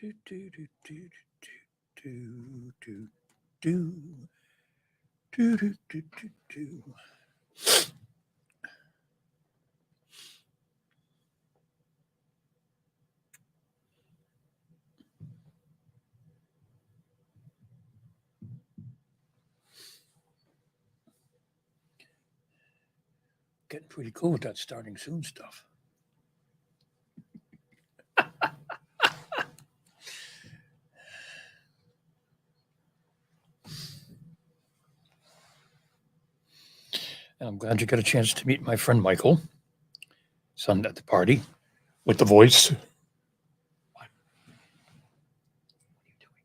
Do, do, do, do, do, do, do, do, do, do, do, do. Getting pretty cool with that starting soon stuff. And I'm glad you got a chance to meet my friend Michael, son at the party, with the voice. What are you doing?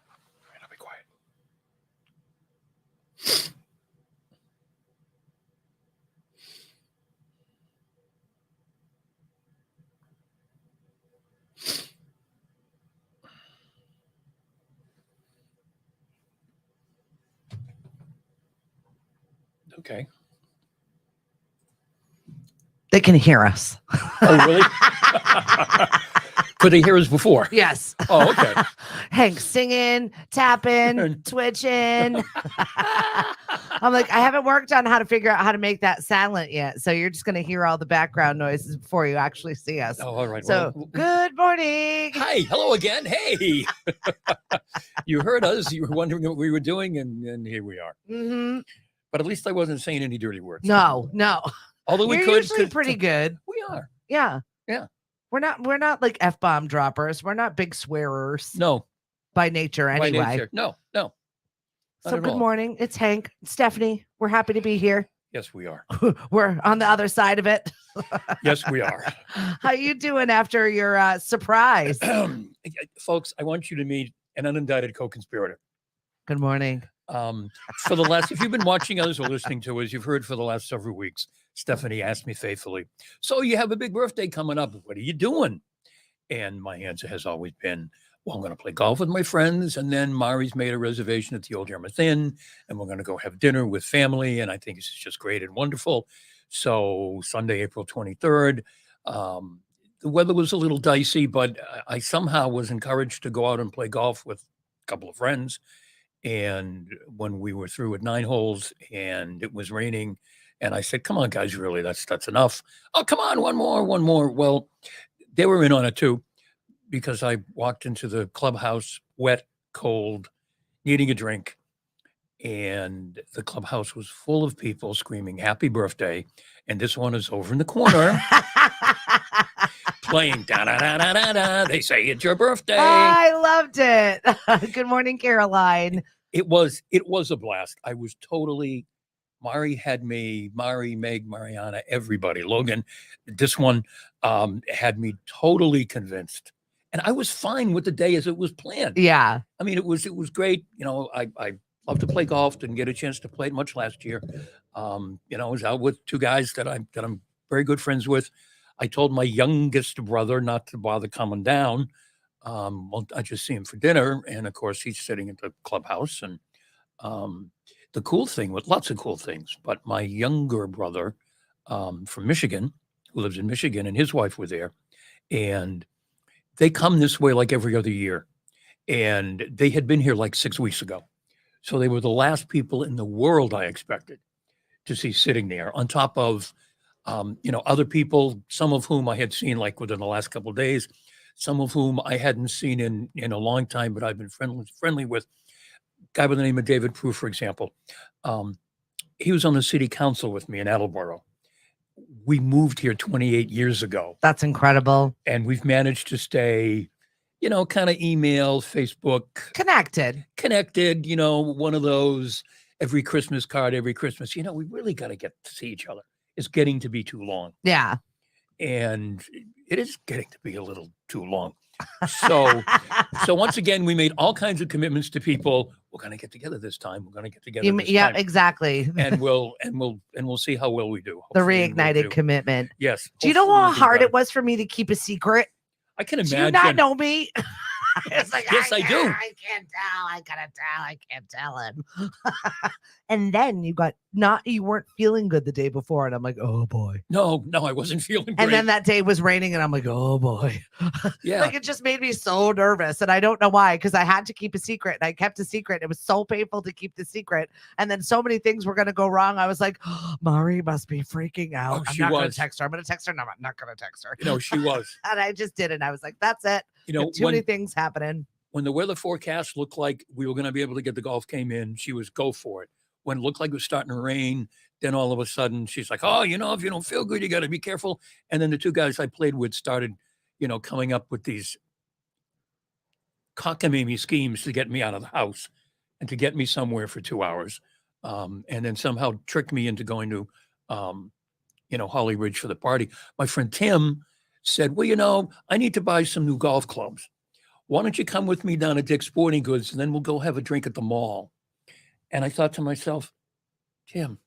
All right, I'll be quiet. Okay. They can hear us. Oh, really? Could they hear us before? Yes. Oh, okay. Hank singing, tapping, twitching. I'm like, I haven't worked on how to figure out how to make that silent yet. So you're just going to hear all the background noises before you actually see us. Oh, all right. So good morning. Hi. Hello again. Hey. You heard us. You were wondering what we were doing, and here we are. Mm-hmm. But at least I wasn't saying any dirty words. No. Although we You're could. usually pretty good. We are. Yeah. Yeah. We're not like F-bomb droppers. We're not big swearers. No. By nature, anyway. By nature. No. So good morning. It's Hank, Stephanie. We're happy to be here. Yes, we are. We're on the other side of it. Yes, we are. How you doing after your surprise? Folks, I want you to meet an unindicted co-conspirator. Good morning. For the last, if you've been watching us or listening to us, you've heard for the last several weeks, Stephanie asked me faithfully, so you have a big birthday coming up. What are you doing? And my answer has always been, well, I'm going to play golf with my friends. And then Mari's made a reservation at the Old Yarmouth Inn, and we're going to go have dinner with family. And I think it's just great and wonderful. So Sunday, April 23rd, the weather was a little dicey, but I somehow was encouraged to go out and play golf with a couple of friends. And when we were through at 9 holes and it was raining, and I said, come on, guys, really, that's enough. Oh, come on, one more. Well, they were in on it too, because I walked into the clubhouse wet, cold, needing a drink. And the clubhouse was full of people screaming, happy birthday. And this one is over in the corner playing da-da-da-da-da-da. They say it's your birthday. I loved it. Good morning, Caroline. It was a blast. I was totally, Mari had me, Mari, Meg, Mariana, everybody, Logan. This one had me totally convinced. And I was fine with the day as it was planned. Yeah. I mean, it was great. You know, I love to play golf, didn't get a chance to play it much last year. You know, I was out with two guys that I'm very good friends with. I told my youngest brother not to bother coming down. Well, I just see him for dinner. And of course, he's sitting at the clubhouse. And the cool thing, with lots of cool things, but my younger brother from Michigan, who lives in Michigan, and his wife were there. And they come this way like every other year. And they had been here like 6 weeks ago. So they were the last people in the world I expected to see sitting there, on top of you know, other people, some of whom I had seen like within the last couple of days, some of whom I hadn't seen in a long time, but I've been friendly with. A guy by the name of David Prue, for example. He was on the city council with me in Attleboro. We moved here 28 years ago. That's incredible. And we've managed to stay, you know, kind of email, Facebook. Connected, you know, one of those every Christmas card, every Christmas. You know, we really got to get to see each other. It's getting to be too long. Yeah. And it is getting to be a little too long. So once again, we made all kinds of commitments to people. We're going to get together this time. We're going to get together this time. Exactly. And we'll see how well we do. The reignited commitment. Yes. Do you know how hard it was for me to keep a secret? I can imagine. Do you not know me? It's like, Yes, I do. I can't tell. I gotta tell. I can't tell him. And then you weren't feeling good the day before. And I'm like, oh boy. No, I wasn't feeling great. And then that day was raining, and I'm like, oh boy. Yeah. Like, it just made me so nervous. And I don't know why, because I had to keep a secret, and I kept a secret. It was so painful to keep the secret. And then so many things were going to go wrong. I was like, oh, Mari must be freaking out. I'm she not going to was. text her. I'm going to text her. No, I'm not going to text her. She was. And I just didn't. I was like, that's it. Too many things happening. When the weather forecast looked like we were going to be able to get the golf came in, she was go for it. When it looked like it was starting to rain, then all of a sudden she's like, oh, if you don't feel good, you got to be careful. And then the two guys I played with started, coming up with these cockamamie schemes to get me out of the house and to get me somewhere for 2 hours. And then somehow tricked me into going to, Holly Ridge for the party. My friend Tim said, well, I need to buy some new golf clubs. Why don't you come with me down to Dick's Sporting Goods, and then we'll go have a drink at the mall. And I thought to myself, Tim,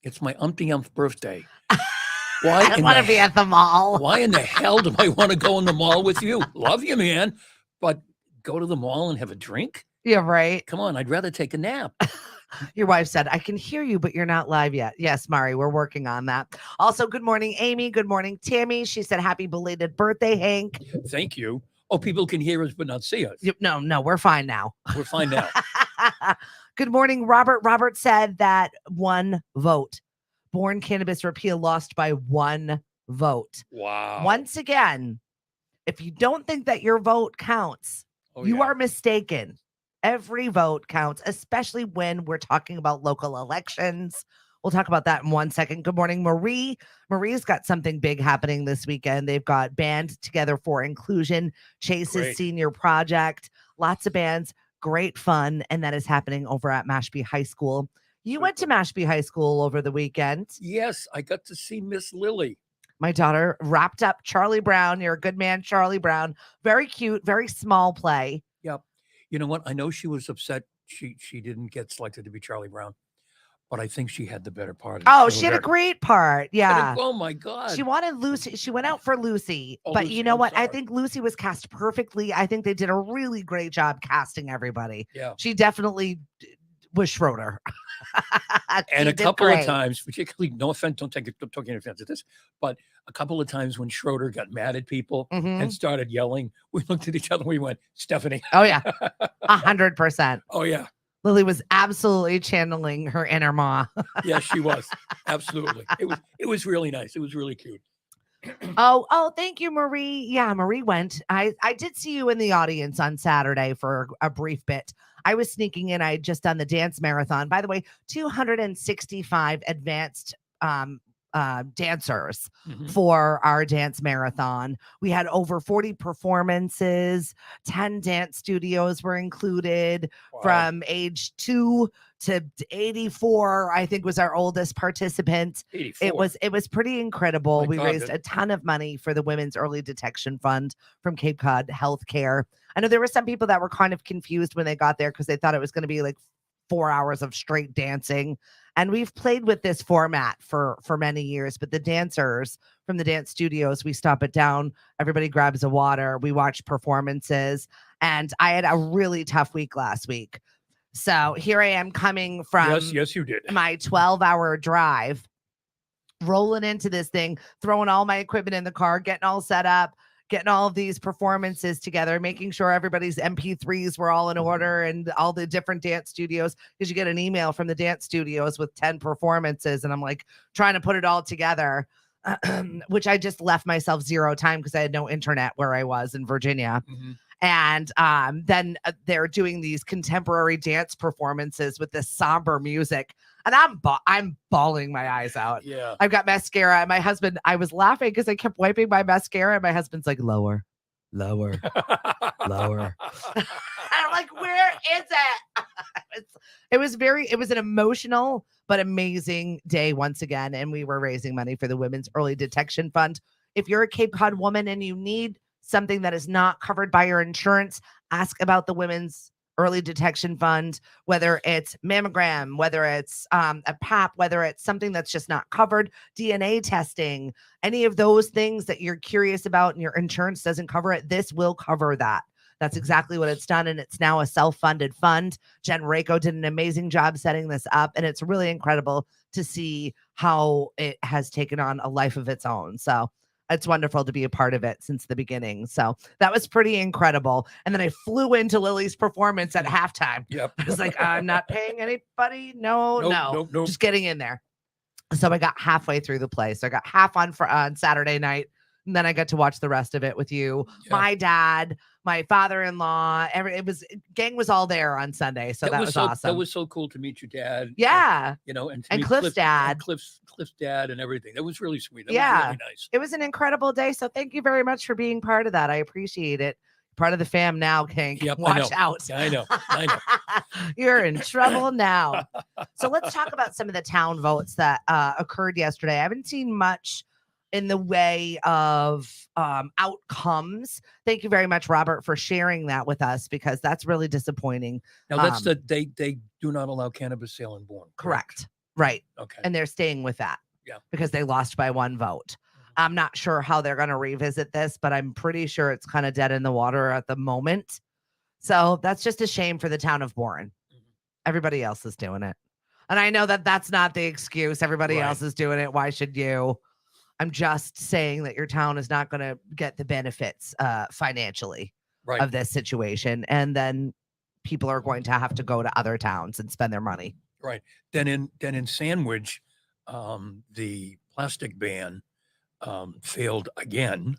it's my umpty-umpth birthday. Why I don't want to be at the mall. Why in the hell do I want to go in the mall with you? Love you, man. But go to the mall and have a drink? Yeah, right. Come on, I'd rather take a nap. Your wife said, I can hear you, but you're not live yet. Yes, Mari, we're working on that. Also, good morning, Amy. Good morning, Tammy. She said, happy belated birthday, Hank. Thank you. Oh, people can hear us but not see us. No, we're fine now. We're fine now. Good morning, Robert. Robert said that 1 vote. Born cannabis repeal lost by 1 vote. Wow. Once again, if you don't think that your vote counts, you are mistaken. Every vote counts, especially when we're talking about local elections. We'll talk about that in 1 second. Good morning, Marie. Marie's got something big happening this weekend. They've got Band Together for Inclusion, Chase's senior project, lots of bands, great fun. And that is happening over at Mashpee High School. You went to Mashpee High School over the weekend. Yes, I got to see Miss Lily. My daughter wrapped up Charlie Brown. You're a good man, Charlie Brown. Very cute, very small play. Yep. You know what? I know she was upset she didn't get selected to be Charlie Brown, but I think she had the better part. Oh, she had a great part. Yeah. Oh my God. She wanted Lucy. She went out for Lucy. But Lucy, you know what? sorry. I think Lucy was cast perfectly. I think they did a really great job casting everybody. Yeah. She definitely was Schroeder. And a couple of times, particularly, no offense, don't take any offense at this, but a couple of times when Schroeder got mad at people and started yelling, we looked at each other and we went, Stephanie. Oh, yeah. 100%. Oh, yeah. Lily was absolutely channeling her inner ma. Yes, she was. Absolutely. It was really nice. It was really cute. Oh, thank you, Marie. Yeah, Marie went. I did see you in the audience on Saturday for a brief bit. I was sneaking in. I had just done the dance marathon. By the way, 265 advanced dancers for our dance marathon. We had over 40 performances. 10 dance studios were included. Wow. From age 2 to 84, I think, was our oldest participant. 84. It was pretty incredible. We raised a ton of money for the Women's Early Detection Fund from Cape Cod Healthcare. I know there were some people that were kind of confused when they got there because they thought it was going to be like 4 hours of straight dancing. And we've played with this format for many years, but the dancers from the dance studios, we stop it down. Everybody grabs a water. We watch performances. And I had a really tough week last week. So here I am coming from yes, you did. My 12-hour drive, rolling into this thing, throwing all my equipment in the car, getting all set up, getting all of these performances together, making sure everybody's MP3s were all in order and all the different dance studios, because you get an email from the dance studios with 10 performances. And I'm like trying to put it all together, which I just left myself zero time because I had no internet where I was in Virginia. And then they're doing these contemporary dance performances with this somber music. And I'm bawling my eyes out. Yeah. I've got mascara. And my husband, I was laughing because I kept wiping my mascara. And my husband's like, lower. Lower. I'm like, where is it? It was an emotional but amazing day once again. And we were raising money for the Women's Early Detection Fund. If you're a Cape Cod woman and you need something that is not covered by your insurance, ask about the Women's Early Detection Fund, whether it's mammogram, whether it's a PAP, whether it's something that's just not covered, DNA testing, any of those things that you're curious about and your insurance doesn't cover it. This will cover that. That's exactly what it's done. And it's now a self-funded fund. Jen Rako did an amazing job setting this up. And it's really incredible to see how it has taken on a life of its own. So it's wonderful to be a part of it since the beginning. So that was pretty incredible. And then I flew into Lily's performance at halftime. Yep. I was like, I'm not paying anybody. No, Nope. just getting in there. So I got halfway through the play. So I got half on Saturday night. And then I got to watch the rest of it with you, my dad, my father-in-law. Gang was all there on Sunday. So that was awesome. That was so cool to meet your dad. Yeah. And And Cliff's dad. Cliff's dad and everything. That was really sweet. That Yeah. was really nice. It was an incredible day. So thank you very much for being part of that. I appreciate it. Part of the fam now, King. Yep, Watch out. I know. You're in trouble now. So let's talk about some of the town votes that occurred yesterday. I haven't seen much in the way of outcomes. Thank you very much, Robert, for sharing that with us, because that's really disappointing. Now that's they do not allow cannabis sale in Bourne. Correct. Right. Okay. And they're staying with that. Yeah. Because they lost by 1 vote. I'm not sure how they're going to revisit this, but I'm pretty sure it's kind of dead in the water at the moment. So that's just a shame for the town of Bourne. Everybody else is doing it. And I know that that's not the excuse. Everybody else is doing it. Why should you? I'm just saying that your town is not going to get the benefits financially of this situation. And then people are going to have to go to other towns and spend their money. Right. Then in Sandwich, the plastic ban failed again,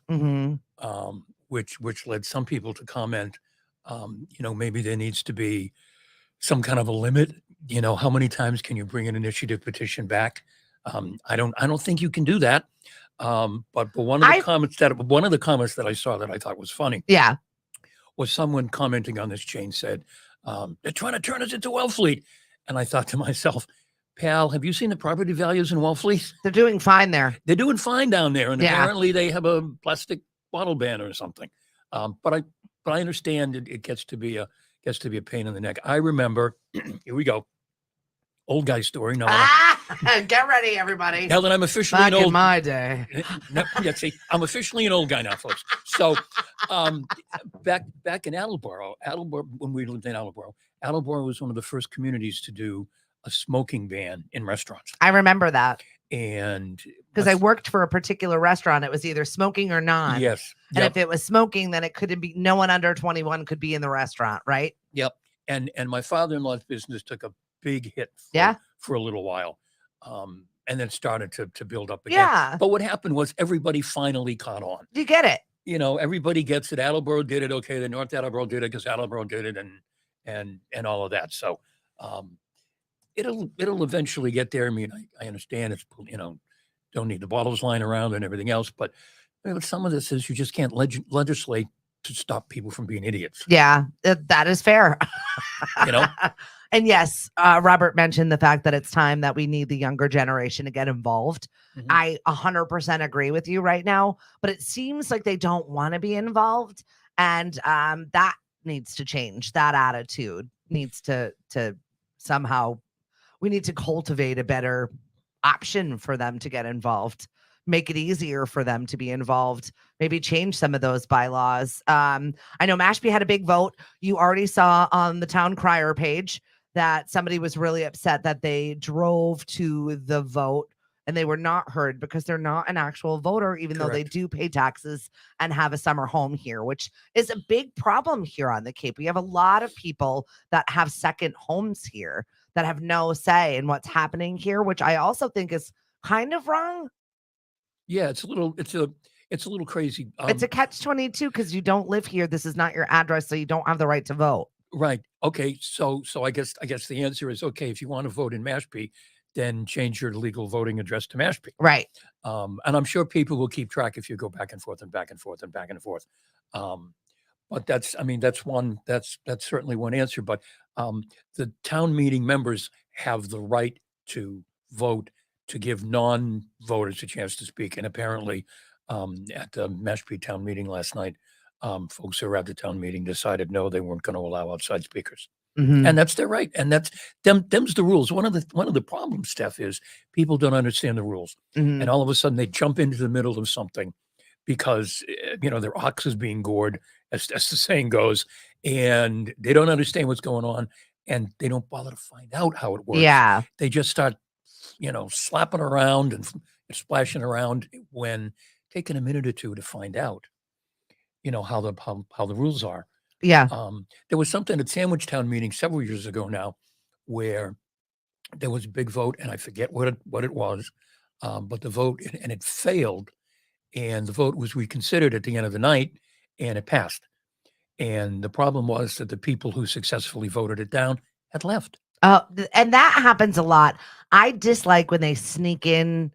which led some people to comment, maybe there needs to be some kind of a limit. How many times can you bring an initiative petition back? I don't think you can do that. But one of the comments that I saw that I thought was funny, was someone commenting on this chain said, they're trying to turn us into Wellfleet. And I thought to myself, pal, have you seen the property values in Wellfleet? They're doing fine there. They're doing fine down there. And apparently they have a plastic bottle ban or something. But I understand it gets to be a pain in the neck. I remember, here we go. Old guy story. No, get ready, everybody. Now that I'm officially Back an old in my day. See, I'm officially an old guy now, folks. So, back in Attleboro, when we lived in Attleboro was one of the first communities to do a smoking ban in restaurants. I remember that. And because I worked for a particular restaurant, it was either smoking or non. Yes. And if it was smoking, then it couldn't be. No one under 21 could be in the restaurant, right? Yep. And my father-in-law's business took a big hit for a little while, and then started to build up again. Yeah. But what happened was everybody finally caught on. You get it. Everybody gets it. Attleboro did it. Okay, the North Attleboro did it because Attleboro did it, and all of that. So it'll eventually get there. I mean, I understand it's don't need the bottles lying around and everything else, but some of this is you just can't legislate to stop people from being idiots. Yeah, that is fair. And yes, Robert mentioned the fact that it's time that we need the younger generation to get involved. I 100% agree with you right now, but it seems like they don't want to be involved. And that needs to change. That attitude needs to somehow, we need to cultivate a better option for them to get involved. Make it easier for them to be involved, maybe change some of those bylaws. I know Mashpee had a big vote. You already saw on the town crier page that somebody was really upset that they drove to the vote and they were not heard because they're not an actual voter, even though they do pay taxes and have a summer home here, which is a big problem here on the Cape. We have a lot of people that have second homes here that have no say in what's happening here, which I also think is kind of wrong. Yeah, it's a little crazy. It's a catch-22 because you don't live here. This is not your address, so you don't have the right to vote. Right. Okay. So I guess the answer is okay. If you want to vote in Mashpee, then change your legal voting address to Mashpee. Right. And I'm sure people will keep track if you go back and forth and back and forth and back and forth. But that's certainly one answer. But the town meeting members have the right to vote, to give non-voters a chance to speak. And apparently at the Mashpee town meeting last night, folks who were at the town meeting decided no, they weren't going to allow outside speakers. And that's their right. And that's them's the rules. One of the problems, Steph, is people don't understand the rules. And all of a sudden they jump into the middle of something because their ox is being gored, as the saying goes, and they don't understand what's going on, and they don't bother to find out how it works. Yeah. They just start, slapping around and splashing around when taking a minute or two to find out, how the rules are. Yeah. There was something at Sandwich Town meeting several years ago now, where there was a big vote, and I forget what it was, but the vote and it failed, and the vote was reconsidered at the end of the night, and it passed. And the problem was that the people who successfully voted it down had left. And that happens a lot. I dislike when they sneak in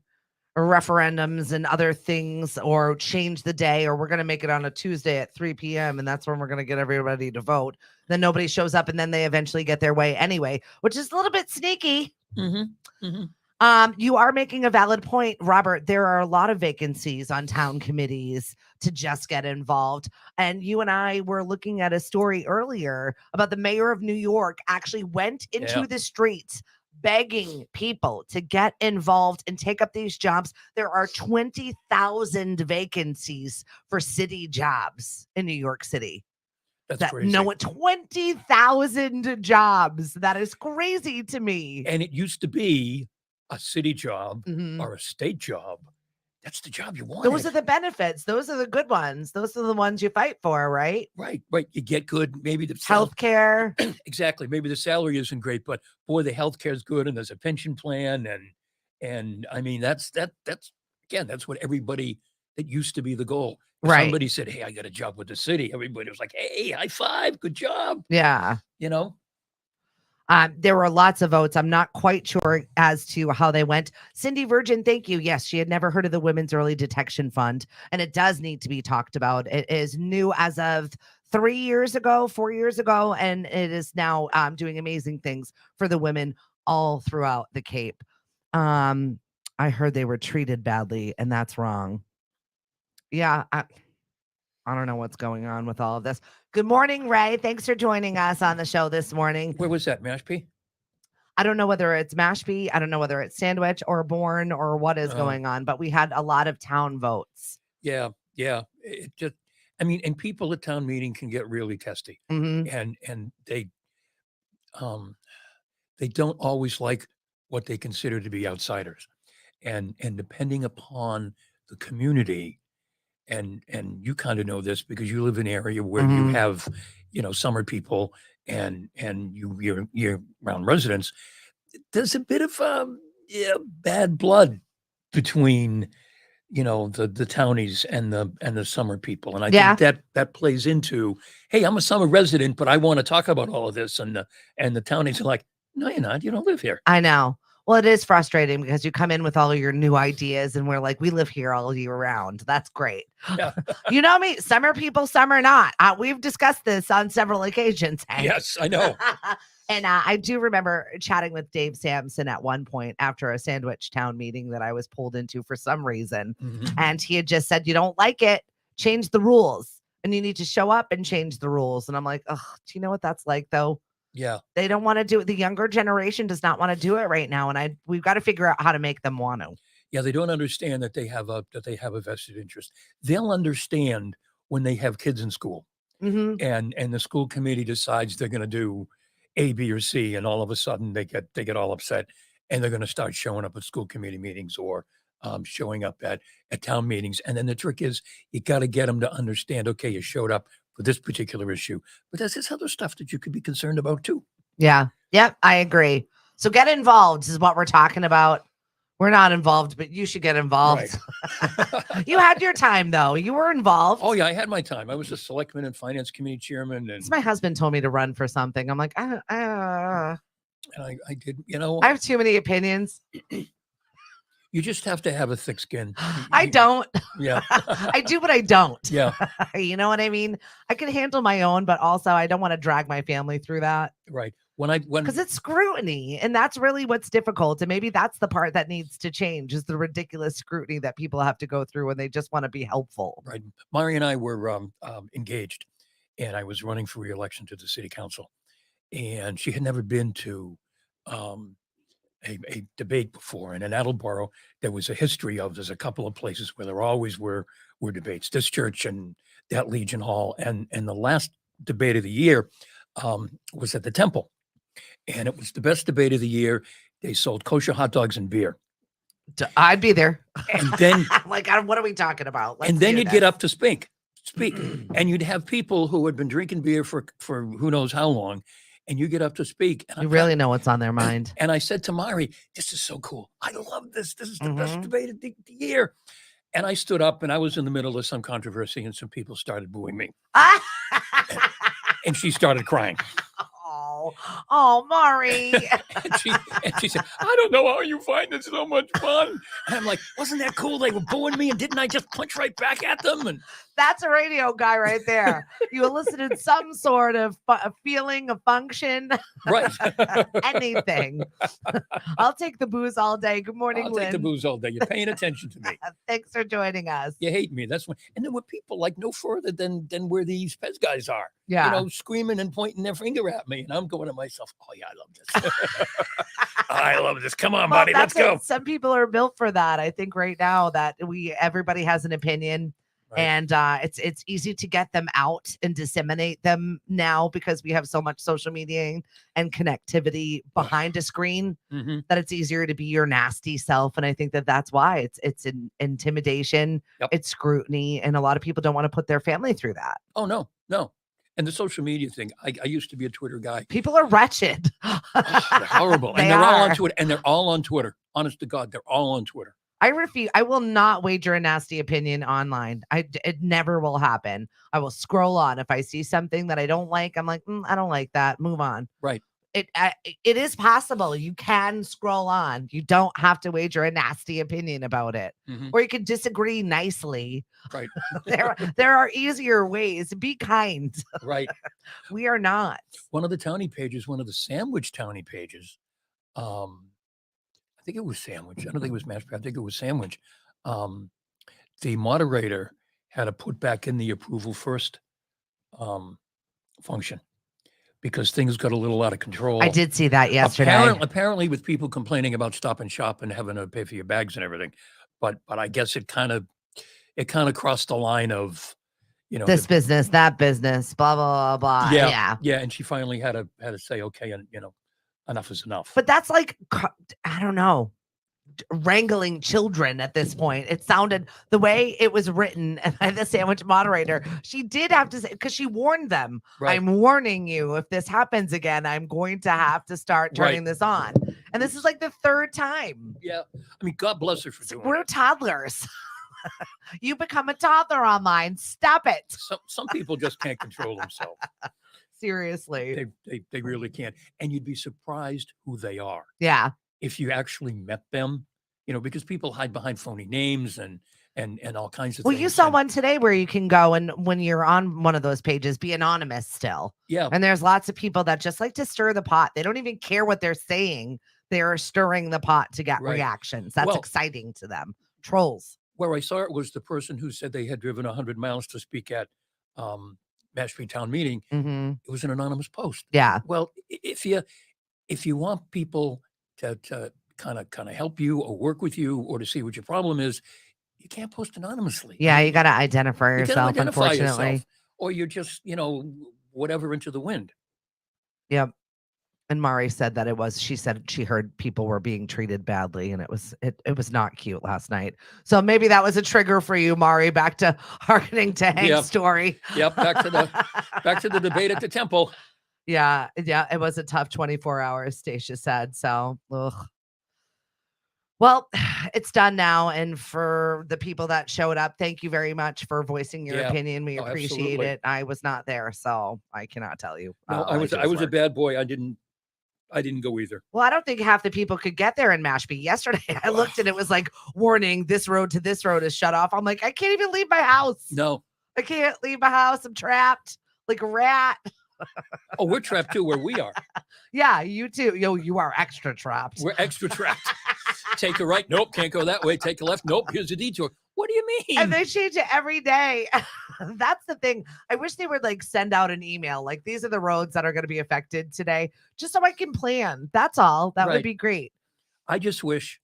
referendums and other things, or change the day, or we're going to make it on a Tuesday at 3 p.m. and that's when we're going to get everybody to vote. Then nobody shows up, and then they eventually get their way anyway, which is a little bit sneaky. You are making a valid point, Robert. There are a lot of vacancies on town committees to just get involved. And you and I were looking at a story earlier about the mayor of New York actually went into the streets begging people to get involved and take up these jobs. There are 20,000 vacancies for city jobs in New York City. That's crazy. No, 20,000 jobs. That is crazy to me. And it used to be a city job Mhm. or a state job. That's the job you want. Those are the benefits. Those are the good ones. Those are the ones you fight for, right? Right. You get good. Maybe the Healthcare. Exactly. Maybe the salary isn't great, but boy, the healthcare is good, and there's a pension plan, and I mean that's again, that's what everybody, that used to be the goal. If Right. somebody said, "Hey, I got a job with the city," everybody was like, "Hey, high five, good job." Yeah. There were lots of votes. I'm not quite sure as to how they went. Cindy Virgin, thank you. Yes, she had never heard of the Women's Early Detection Fund, and it does need to be talked about. It is new as of 4 years ago, and it is now doing amazing things for the women all throughout the Cape. I heard they were treated badly, and that's wrong. Yeah, I don't know what's going on with all of this. Good morning, Ray. Thanks for joining us on the show this morning. Where was that, Mashpee? I don't know whether it's Mashpee, I don't know whether it's Sandwich or Bourne or what is going on, but we had a lot of town votes. Yeah. It just, and people at town meeting can get really testy, Mhm. and they don't always like what they consider to be outsiders, and depending upon the community, and you kind of know this because you live in an area where you Mhm. have summer people and you're year-round residents. There's a bit of bad blood between the townies and the summer people, and I Yeah. think that plays into, hey, I'm a summer resident, but I want to talk about all of this, and the townies are like, no, you're not, you don't live here. I know. Well, it is frustrating because you come in with all of your new ideas and we're like, we live here all year round. That's great. Yeah. You know me, summer people, summer not. We've discussed this on several occasions. Hank. Yes, I know. And I do remember chatting with Dave Sampson at one point after a Sandwich Town meeting that I was pulled into for some reason. Mhm. And he had just said, you don't like it, change the rules. And you need to show up and change the rules. And I'm like, oh, do you know what that's like, though? Yeah. They don't want to do it. The younger generation does not want to do it right now. And we've got to figure out how to make them want to. Yeah, they don't understand that they have a vested interest. They'll understand when they have kids in school, Mhm. and the school committee decides they're going to do A, B, or C, and all of a sudden they get all upset, and they're going to start showing up at school committee meetings, or showing up at town meetings. And then the trick is, you got to get them to understand. Okay, you showed up for this particular issue, but there's this other stuff that you could be concerned about too. Yeah. Yep. I agree. So get involved is what we're talking about. We're not involved, but you should get involved. Right. You had your time, though. You were involved. Oh yeah, I had my time. I was a selectman and finance committee chairman, and My husband told me to run for something. I'm like, I did. have too many opinions. You just have to have a thick skin. I don't. Yeah. I do, but I don't. Yeah. You know what I mean? I can handle my own, but also I don't want to drag my family through that. Right. Because it's scrutiny, and that's really what's difficult. And maybe that's the part that needs to change, is the ridiculous scrutiny that people have to go through when they just want to be helpful. Right. Mari and I were engaged, and I was running for re-election to the city council, and she had never been to a debate before, and in Attleboro there was a history of. There's a couple of places where there always were debates. This church and that Legion Hall, and the last debate of the year was at the Temple, and it was the best debate of the year. They sold kosher hot dogs and beer, I'd be there. and then I'm like, what are we talking about? and then do you'd this. get up to speak, and you'd have people who had been drinking beer for who knows how long, and you get up to speak. And You really know what's on their mind. And I said to Mari, "This is so cool. I love this. This is the best Mhm. debate of the year." And I stood up, and I was in the middle of some controversy, and some people started booing me, and she started crying. Oh, Mari. and she said, "I don't know how you find it so much fun." And I'm like, "Wasn't that cool? They were booing me, and didn't I just punch right back at them?" And That's a radio guy right there. You elicited some sort of a feeling, a function, right, anything. I'll take the booze all day. Good morning, I'll Lynn. take the booze all day. You're paying attention to me. Thanks for joining us. You hate me. That's when. And there were people like no further than where these Pez guys are. Yeah. You know, screaming and pointing their finger at me, and I'm going to myself, "Oh yeah, I love this. I love this. Come on, buddy, let's go." Some people are built for that. I think right now that everybody has an opinion. Right. And it's easy to get them out and disseminate them now because we have so much social media and connectivity behind a screen Mm-hmm. that it's easier to be your nasty self. And I think that that's why it's an intimidation, Yep. it's scrutiny, and a lot of people don't want to put their family through that. Oh no. And the social media thing. I used to be a Twitter guy. People are wretched. Oh, they're horrible, and they're all on Twitter. And they're all on Twitter. Honest to God, they're all on Twitter. I refuse. I will not wager a nasty opinion online. It never will happen. I will scroll on. If I see something that I don't like, I'm like, I don't like that. Move on. Right. It is possible. You can scroll on. You don't have to wager a nasty opinion about it, Mhm. or you can disagree nicely. Right. there are easier ways. Be kind. Right. We are not. One of the Townie pages, one of the Sandwich Townie pages, I think it was Sandwich. I don't think it was Mashpee. I think it was Sandwich. The moderator had to put back in the approval first function because things got a little out of control. I did see that yesterday. Apparently with people complaining about Stop and Shop and having to pay for your bags and everything. But I guess it kind of crossed the line of, This business, that business, blah blah blah. Yeah. And she finally had to say, okay, and enough is enough. But that's like, I don't know, wrangling children at this point. It sounded the way it was written by the Sandwich moderator. She did have to say, because she warned them, Right. I'm warning you, if this happens again, I'm going to have to start turning this on. And this is like the third time. Yeah. I mean, God bless her for doing We're it. toddlers. You become a toddler online. Stop it. Some people just can't control themselves. Seriously. They really can't. And you'd be surprised who they are Yeah. if you actually met them, because people hide behind phony names and all kinds of Well, things. you saw and- one today where you can go and when you're on one of those pages, be anonymous still. Yeah. And there's lots of people that just like to stir the pot. They don't even care what they're saying. They're stirring the pot to get Right. reactions. That's Well- exciting to them. Trolls. Where I saw it was the person who said they had driven 100 miles to speak at Mashpee Town Meeting. Hmm. It was an anonymous post. Yeah. Well, if you want people to kind of help you or work with you or to see what your problem is, you can't post anonymously. Yeah. You got to identify You gotta yourself, identify unfortunately. yourself, or you're just whatever into the wind. Yep. And Mari said that she said she heard people were being treated badly and it was not cute last night. So maybe that was a trigger for you, Mari, back to hearkening to Hank's Yep. story. Yep, back to the debate at the Temple. Yeah, it was a tough 24 hours, Stacia said. So, ugh. Well, it's done now. And for the people that showed up, thank you very much for voicing your Yeah. opinion. We Oh, appreciate absolutely. it. I was not there, so I cannot tell you. No, All I was do a work. bad boy. I didn't go either. Well, I don't think half the people could get there in Mashpee. Yesterday, I looked and it was like, warning, this road to this road is shut off. I'm like, I can't even leave my house. No. I can't leave my house. I'm trapped like a rat. Oh, we're trapped too where we are. Yeah, you too. You are extra trapped. We're extra trapped. Take a right. Nope, can't go that way. Take a left. Nope, here's a detour. What do you mean? And they change it every day. That's the thing. I wish they would like send out an email like these are the roads that are going to be affected today, just so I can plan. That's all. That would Right. be great. I just wish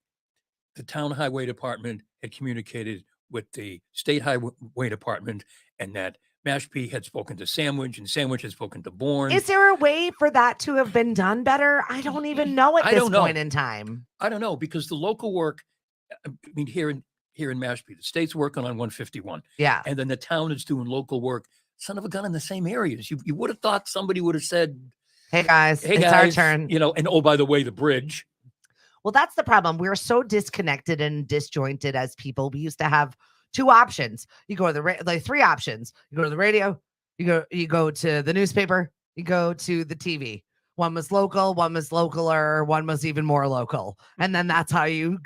the town highway department had communicated with the state highway department, and that Mashpee had spoken to Sandwich, and Sandwich had spoken to Bourne. Is there a way for that to have been done better? I don't even know at I this don't know. point in time. I don't know, because the local work, I mean, here in Mashpee, the state's working on 151, Yeah. and then the town is doing local work. Son of a gun, in the same areas. You would have thought somebody would have said, Hey guys, "Hey it's guys, our turn. and oh, by the way, the bridge." Well, that's the problem. We're so disconnected and disjointed as people. We used to have two options. You go to the like three options. You go to the radio, you go to the newspaper, you go to the TV. One was local, one was localer, one was even more local. And then that's how you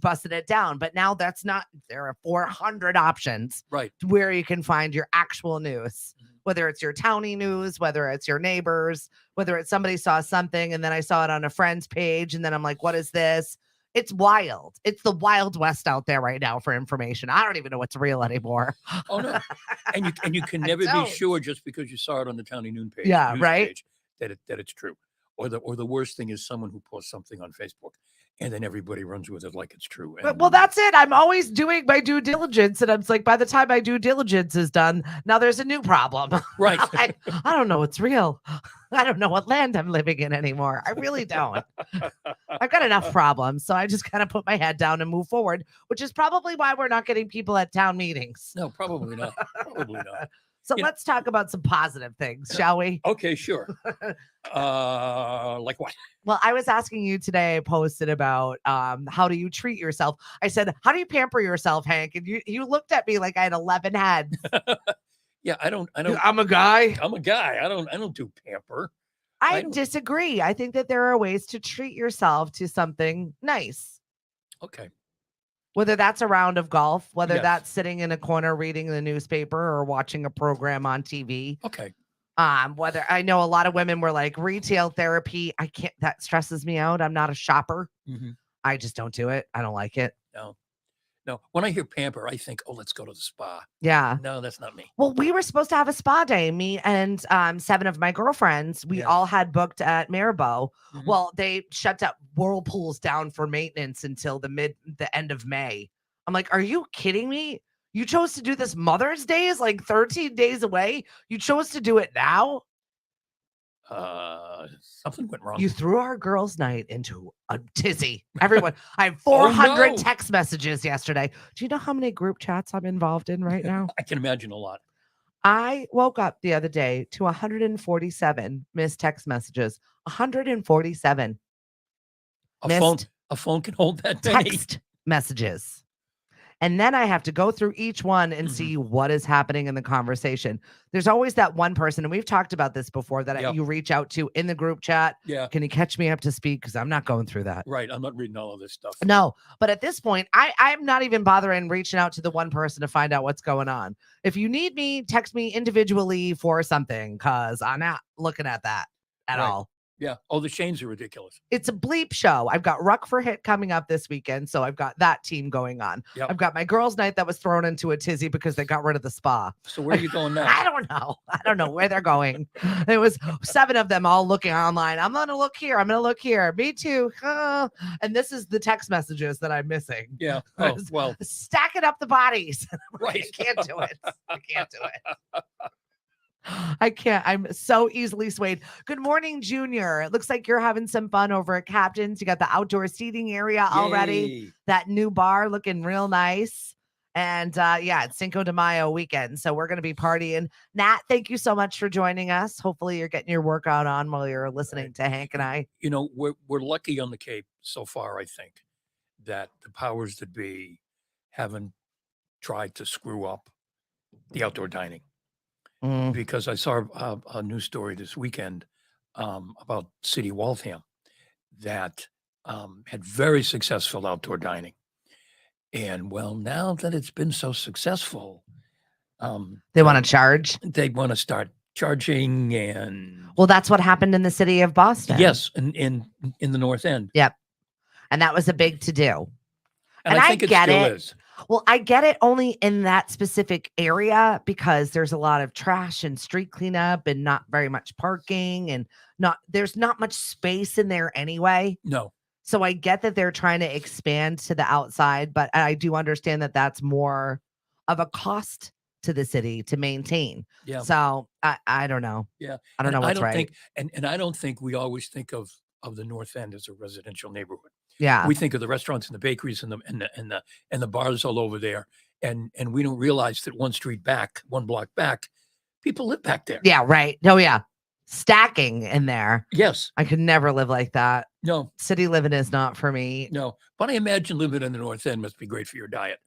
busted it down. But now that's not, there are 400 options Right. where you can find your actual news, whether it's your townie news, whether it's your neighbors, whether it's somebody saw something and then I saw it on a friend's page and then I'm like, what is this? It's wild. It's the Wild West out there right now for information. I don't even know what's real anymore. Oh no. And you can I never be don't. sure just because you saw it on the Townie Noon page. Yeah, news right? page, that it's true. Or the worst thing is someone who posts something on Facebook and then everybody runs with it like it's true. But, well, that's it. I'm always doing my due diligence. And I'm like, by the time my due diligence is done, now there's a new problem. right. I don't know what's real. I don't know what land I'm living in anymore. I really don't. I've got enough problems. So I just kind of put my head down and move forward, which is probably why we're not getting people at town meetings. No, probably not. Probably not. So You- let's talk about some positive things, shall we? Okay, sure. Like what? Well, I was asking you today, I posted about how do you treat yourself? I said, how do you pamper yourself, Hank? And you looked at me like I had 11 heads. Yeah, I don't I'm a guy. I'm a guy. I don't do pamper. I I don't- disagree. I think that there are ways to treat yourself to something nice. Okay. Whether that's a round of golf, whether Yes. that's sitting in a corner reading the newspaper or watching a program on TV. Okay. Whether I know a lot of women were like retail therapy. I can't, that stresses me out. I'm not a shopper. Mhm. I just don't do it. I don't like it. No. When I hear pamper, I think, oh, let's go to the spa. Yeah. No, that's not me. Well, we were supposed to have a spa day, me and 7 of my girlfriends. We Yeah. all had booked at Maribel. Mhm. Well, they shut that whirlpools down for maintenance until the end of May. I'm like, are you kidding me? You chose to do this Mother's Day is like 13 days away. You chose to do it now. Something went wrong. You threw our girls' night into a tizzy. Everyone, I have 400 no. text messages yesterday. Do you know how many group chats I'm involved in right now? I can imagine a lot. I woke up the other day to 147 missed text messages. 147 missed A phone can hold that many. text messages. And then I have to go through each one and Mhm. see what is happening in the conversation. There's always that one person, and we've talked about this before, that Yep. you reach out to in the group chat. Yeah. Can you catch me up to speed? Because I'm not going through that. Right. I'm not reading all of this stuff. No, but at this point, I'm not even bothering reaching out to the one person to find out what's going on. If you need me, text me individually for something, because I'm not looking at that at Right. all. Yeah. Oh, the Shanes are ridiculous. It's a bleep show. I've got Ruck for Hit coming up this weekend, so I've got that team going on. Yep. I've got my girls' night that was thrown into a tizzy because they got rid of the spa. So where are you going now? I don't know. I don't know where they're going. It was 7 of them all looking online. I'm going to look here. I'm going to look here. Me too. And this is the text messages that I'm missing. Yeah. Oh, well, Stacking up the bodies. right. I can't do it. I can't do it. I can't. I'm so easily swayed. Good morning, Junior. It looks like you're having some fun over at Captain's. You got the outdoor seating area already. Yay. That new bar looking real nice. And yeah, it's Cinco de Mayo weekend. So we're going to be partying. Nat, thank you so much for joining us. Hopefully you're getting your workout on while you're listening to Hank and I. You know, we're lucky on the Cape so far, I think, that the powers that be haven't tried to screw up the outdoor dining. Mm. Because I saw a news story this weekend about City Waltham that had very successful outdoor dining. And well, now that it's been so successful, They want to charge. they want to start charging. And Well, that's what happened in the city of Boston. yes, in the North End. And that was a big to do. And And I I think it get still it. is. Well, I get it only in that specific area because there's a lot of trash and street cleanup and not very much parking and there's not much space in there anyway. No, So I get that they're trying to expand to the outside, but I do understand that that's more of a cost to the city to maintain. Yeah. So I don't know. Yeah. I don't know what's right. think, and I don't think we always think of the North End as a residential neighborhood. Yeah. We think of the restaurants and the bakeries and the bars all over there. And we don't realize that one block back, people live back there. Yeah, right. Oh yeah. Stacking in there. Yes. I could never live like that. No. City living is not for me. No. But I imagine living in the North End must be great for your diet.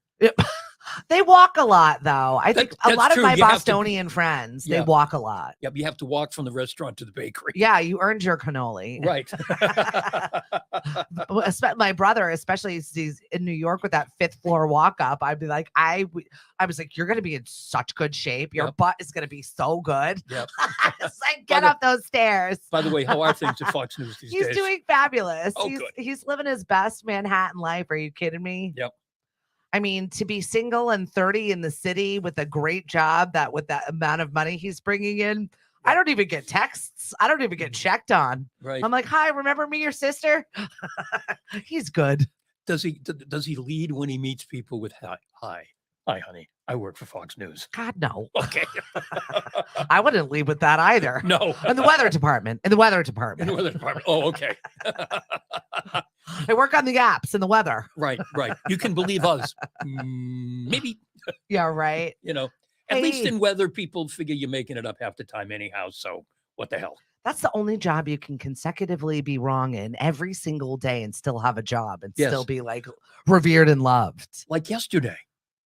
They walk a lot, though. I think a That's lot true. of my You have to- Bostonian friends, they Yeah. walk a lot. Yep. You have to walk from the restaurant to the bakery. Yeah, you earned your cannoli. Right. My brother, especially as he's in New York with that 5th floor walk up, I'd be like, I was like, you're gonna be in such good shape. Your Yep. butt is gonna be so good. Yep. It's like, get the- up those stairs. By the way, how are things at Fox News these He's days? doing fabulous. Oh, good. He's living his best Manhattan life. Are you kidding me? Yep. I mean, to be single and 30 in the city with a great job, that with that amount of money he's bringing in, I don't even get texts. I don't even get checked on. Right. I'm like, hi, remember me, your sister? He's good. Does he lead when he meets people with hi, honey, I work for Fox News? God, no. Okay. I wouldn't leave with that either. No. In the weather department. In the weather In department. the weather department. Oh, okay. I work on the apps in the weather. Right. You can believe us. Maybe, Yeah, right. at least Hey. in weather, people figure you're making it up half the time anyhow. So what the hell? That's the only job you can consecutively be wrong in every single day and still have a job and Yes. still be like revered and loved. Like yesterday.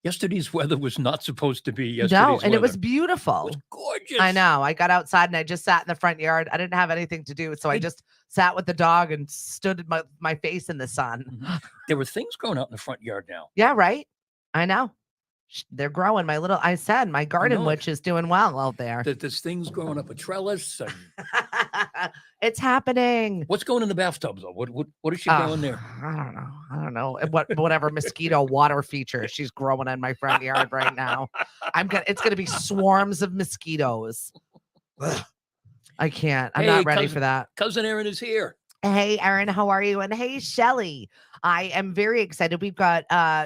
Yesterday's weather was not supposed to be yesterday's No, and weather. it was It beautiful. was gorgeous. I know. I got outside and I just sat in the front yard. I didn't have anything to do. So I Hey. just sat with the dog and stood my face in the sun. Mhm. There were things growing out in the front yard now. Yeah, right. I know. They're growing. I said my garden know it. witch is doing well out there. That there's things growing up a trellis. And It's happening. what's going in the bathtub though? What is she Uh, growing there? I don't know. Whatever mosquito water feature she's growing in my front yard right now. It's gonna be swarms of mosquitoes. Ugh. I can't. I'm Hey, not ready cousin- for that. Cousin Aaron is here. Hey, Erin, how are you? And hey, Shelly. I am very excited. We've got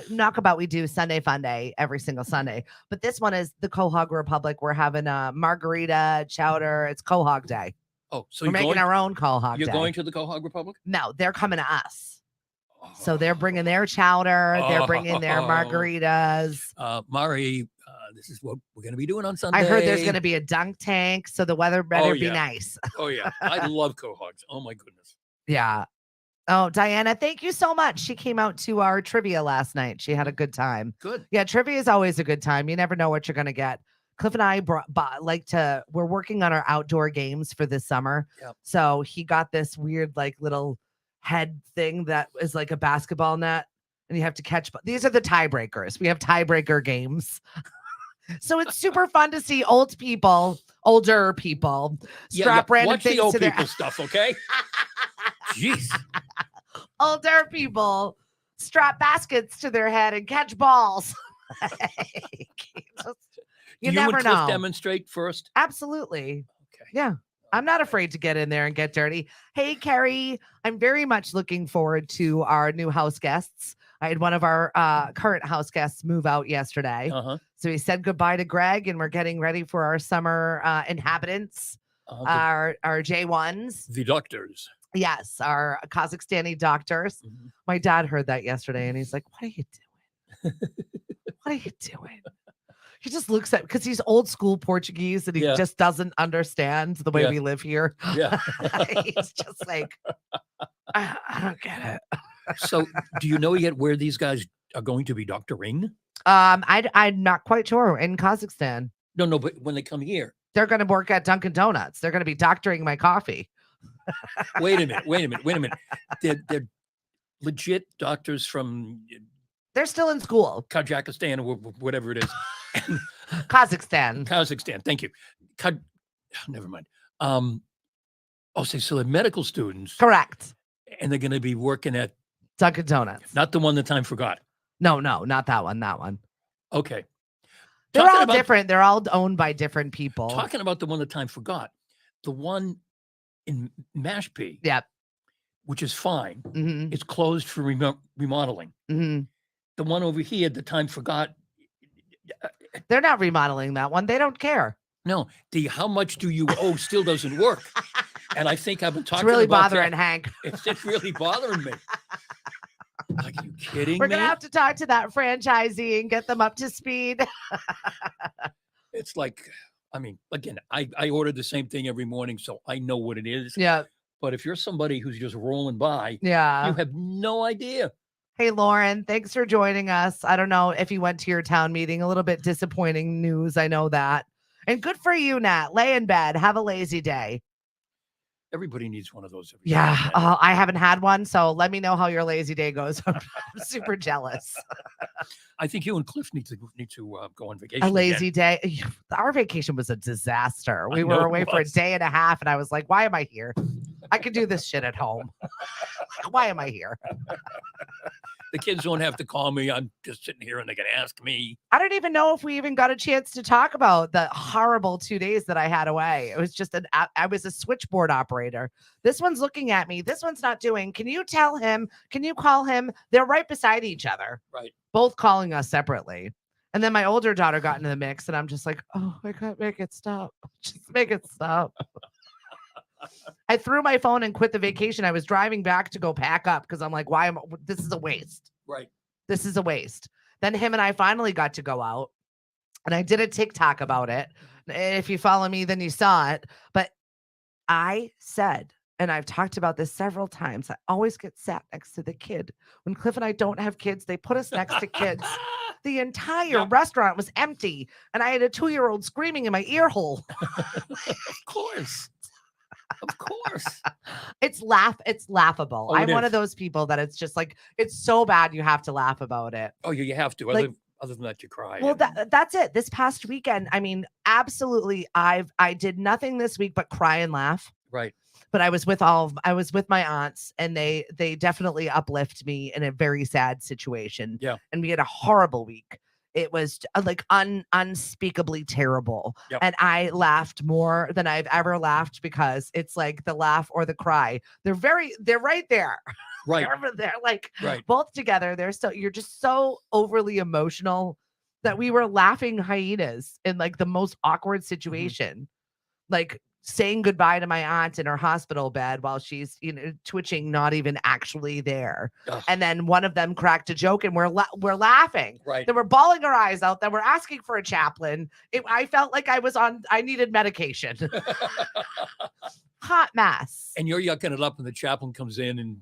Knockabout. We do Sunday Fun Day every single Sunday, but this one is the Quahog Republic. We're having a margarita chowder. It's Quahog Day. Oh, so We're you're making going, our own Quahog you're Day. going to the Quahog Republic? No, they're coming to us. So they're bringing their chowder. They're bringing their Oh. margaritas. Mari, this is what we're going to be doing on Sunday. I heard there's going to be a dunk tank, so the weather better be yeah. nice. Oh yeah, I love Quahogs. Oh my goodness. Yeah. Oh, Diana, thank you so much. She came out to our trivia last night. She had a good time. Good. Yeah, trivia is always a good time. You never know what you're going to get. Cliff and I we're working on our outdoor games for this summer. Yep. So he got this weird, like little head thing that is like a basketball net and you have to catch. These are the tiebreakers. We have tiebreaker games. So it's super fun to see older people strap random watch the things old to their people stuff, okay? Jeez. older people strap baskets to their head and catch balls. You Do never and Cliff know. demonstrate first. Absolutely. Okay. Yeah. I'm not afraid to get in there and get dirty. Hey, Carrie, I'm very much looking forward to our new house guests. I had one of our current house guests move out yesterday. Uh-huh. So he said goodbye to Greg, and we're getting ready for our summer inhabitants, Uh-huh. our J1s. The doctors. Yes, our Kazakhstani doctors. Mhm. My dad heard that yesterday and he's like, what are you doing? What are you doing? He just looks at, because he's old school Portuguese and he Yeah. just doesn't understand the way Yeah. we live here. Yeah. He's just like, I don't get it. So do you know yet where these guys are going to be doctoring? I'm not quite sure. In Kazakhstan, No, but when they come here. they're going to work at Dunkin' Donuts. They're going to be doctoring my coffee. Wait a minute. They're legit doctors from They're still in school. Kazakhstan or whatever it is. Kazakhstan. Kazakhstan. Thank you. Never mind. So they're medical students Correct. and they're going to be working at Dunkin' Donuts. not the one that time forgot. No, not that one. That one. Okay. They're Talking all about- different. They're all owned by different people. Talking about the one that time forgot, the one in Mashpee. Yep. which is fine. Hmm. It's closed for remodeling. Hmm. The one over here, the time forgot. They're not remodeling that one. They don't care. No, the how much do you owe still doesn't work. And I think I've been It's talking really about bothering that. Hank. It's really bothering me. Like, are you kidding We're me? gonna have to talk to that franchisee and get them up to speed. It's like, I mean, again, I ordered the same thing every morning, so I know what it is. Yeah. But if you're somebody who's just rolling by, Yeah. you have no idea. Hey, Lauren, thanks for joining us. I don't know if you went to your town meeting. A little bit disappointing news. I know that. And good for you, Nat. Lay in bed. Have a lazy day. Everybody needs one of those. Every Yeah. now and then. I haven't had one. So let me know how your lazy day goes. I'm super jealous. I think you and Cliff need to go on vacation. A again. lazy day. Our vacation was a disaster. We I were know it away for a was. day and a half. And I was like, why am I here? I could do this shit at home. Why am I here? The kids don't have to call me. I'm just sitting here and they can ask me. I don't even know if we even got a chance to talk about the horrible 2 days that I had away. It was just I was a switchboard operator. This one's looking at me. This one's not doing. Can you tell him? Can you call him? They're right beside each other. Right. Both calling us separately. And then my older daughter got into the mix and I'm just like, oh, I can't make it stop. Just make it stop. I threw my phone and quit the vacation. I was driving back to go pack up because I'm like, this is a waste. Right. This is a waste. Then him and I finally got to go out and I did a TikTok about it. If you follow me, then you saw it. But I said, and I've talked about this several times, I always get sat next to the kid. When Cliff and I don't have kids, they put us next to kids. The entire Yep. restaurant was empty and I had a 2-year-old screaming in my ear hole. Of course. Of course. It's laughable. Oh, I'm it one is. of those people that it's just like, it's so bad you have to laugh about it. Oh, you have to. Like- Other than that, you cry. Well, and- that's it. This past weekend, I mean, absolutely, I did nothing this week but cry and laugh. right. But I was with my aunts, and they definitely uplift me in a very sad situation. Yeah. And we had a horrible week. It was like unspeakably terrible. Yep. And I laughed more than I've ever laughed because it's like the laugh or the cry. They're right there. Right. They're like Right. both together. You're just so overly emotional that we were laughing hyenas in like the most awkward situation. Like saying goodbye to my aunt in her hospital bed while she's, twitching, not even actually there. Ugh. And then one of them cracked a joke and we're laughing. Right. They were bawling our eyes out. That we're asking for a chaplain. I felt like I needed medication. Hot mess. And you're yucking it up, and the chaplain comes in, and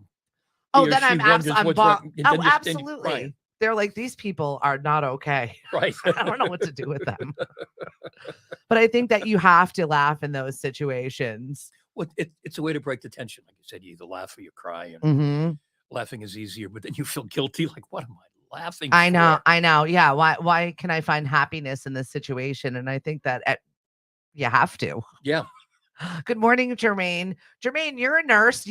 Oh, he or then she I'm wonders absolutely. what's wrong, and then Oh, you're- then you're absolutely. crying. They're like, these people are not okay. Right. I don't know what to do with them. But I think that you have to laugh in those situations. Well, it's a way to break the tension. Like you said, you either laugh or you cry, and Mm-hmm. laughing is easier, but then you feel guilty. Like, what am I laughing I know. for? I know. Yeah. Why can I find happiness in this situation? And I think that you have to. Yeah. Good morning, Jermaine. Jermaine, you're a nurse.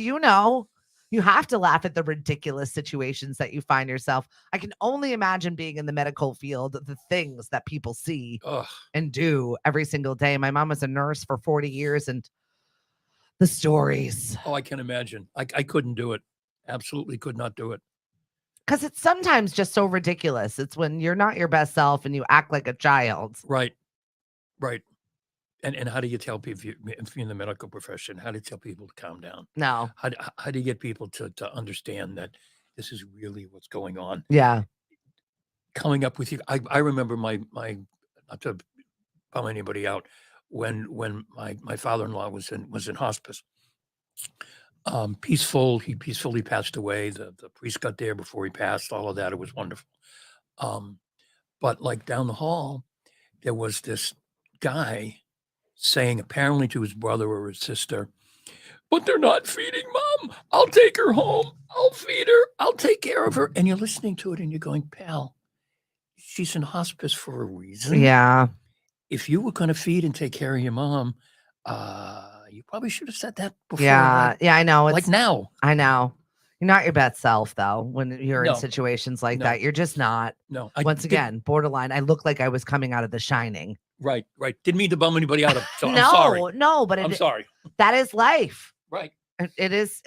You have to laugh at the ridiculous situations that you find yourself. I can only imagine being in the medical field, the things that people see Ugh. and do every single day. My mom was a nurse for 40 years and the stories. Oh, I can imagine. I couldn't do it. Absolutely could not do it. Because it's sometimes just so ridiculous. It's when you're not your best self and you act like a child. Right. Right. And how do you tell people, if you're in the medical profession, how do you tell people to calm down? No. How do you get people to understand that this is really what's going on? Yeah. Coming up with you. I remember my not to bum anybody out, when my father-in-law was in hospice. Peaceful. He peacefully passed away. The priest got there before he passed. All of that. It was wonderful. But like down the hall, there was this guy saying apparently to his brother or his sister, "But they're not feeding Mom. I'll take her home. I'll feed her. I'll take care of her." And you're listening to it and you're going, "Pal, she's in hospice for a reason. Yeah. If you were going to feed and take care of your mom, you probably should have said that before. Yeah. Yeah. I know. Like now. I know. You're not your best self, though, when you're No. in situations like No. that. You're just not. No. Once again, borderline. I look like I was coming out of The Shining. Right. Didn't mean to bum anybody out. So no, I'm sorry. no, but I'm sorry. that is life. Right. It is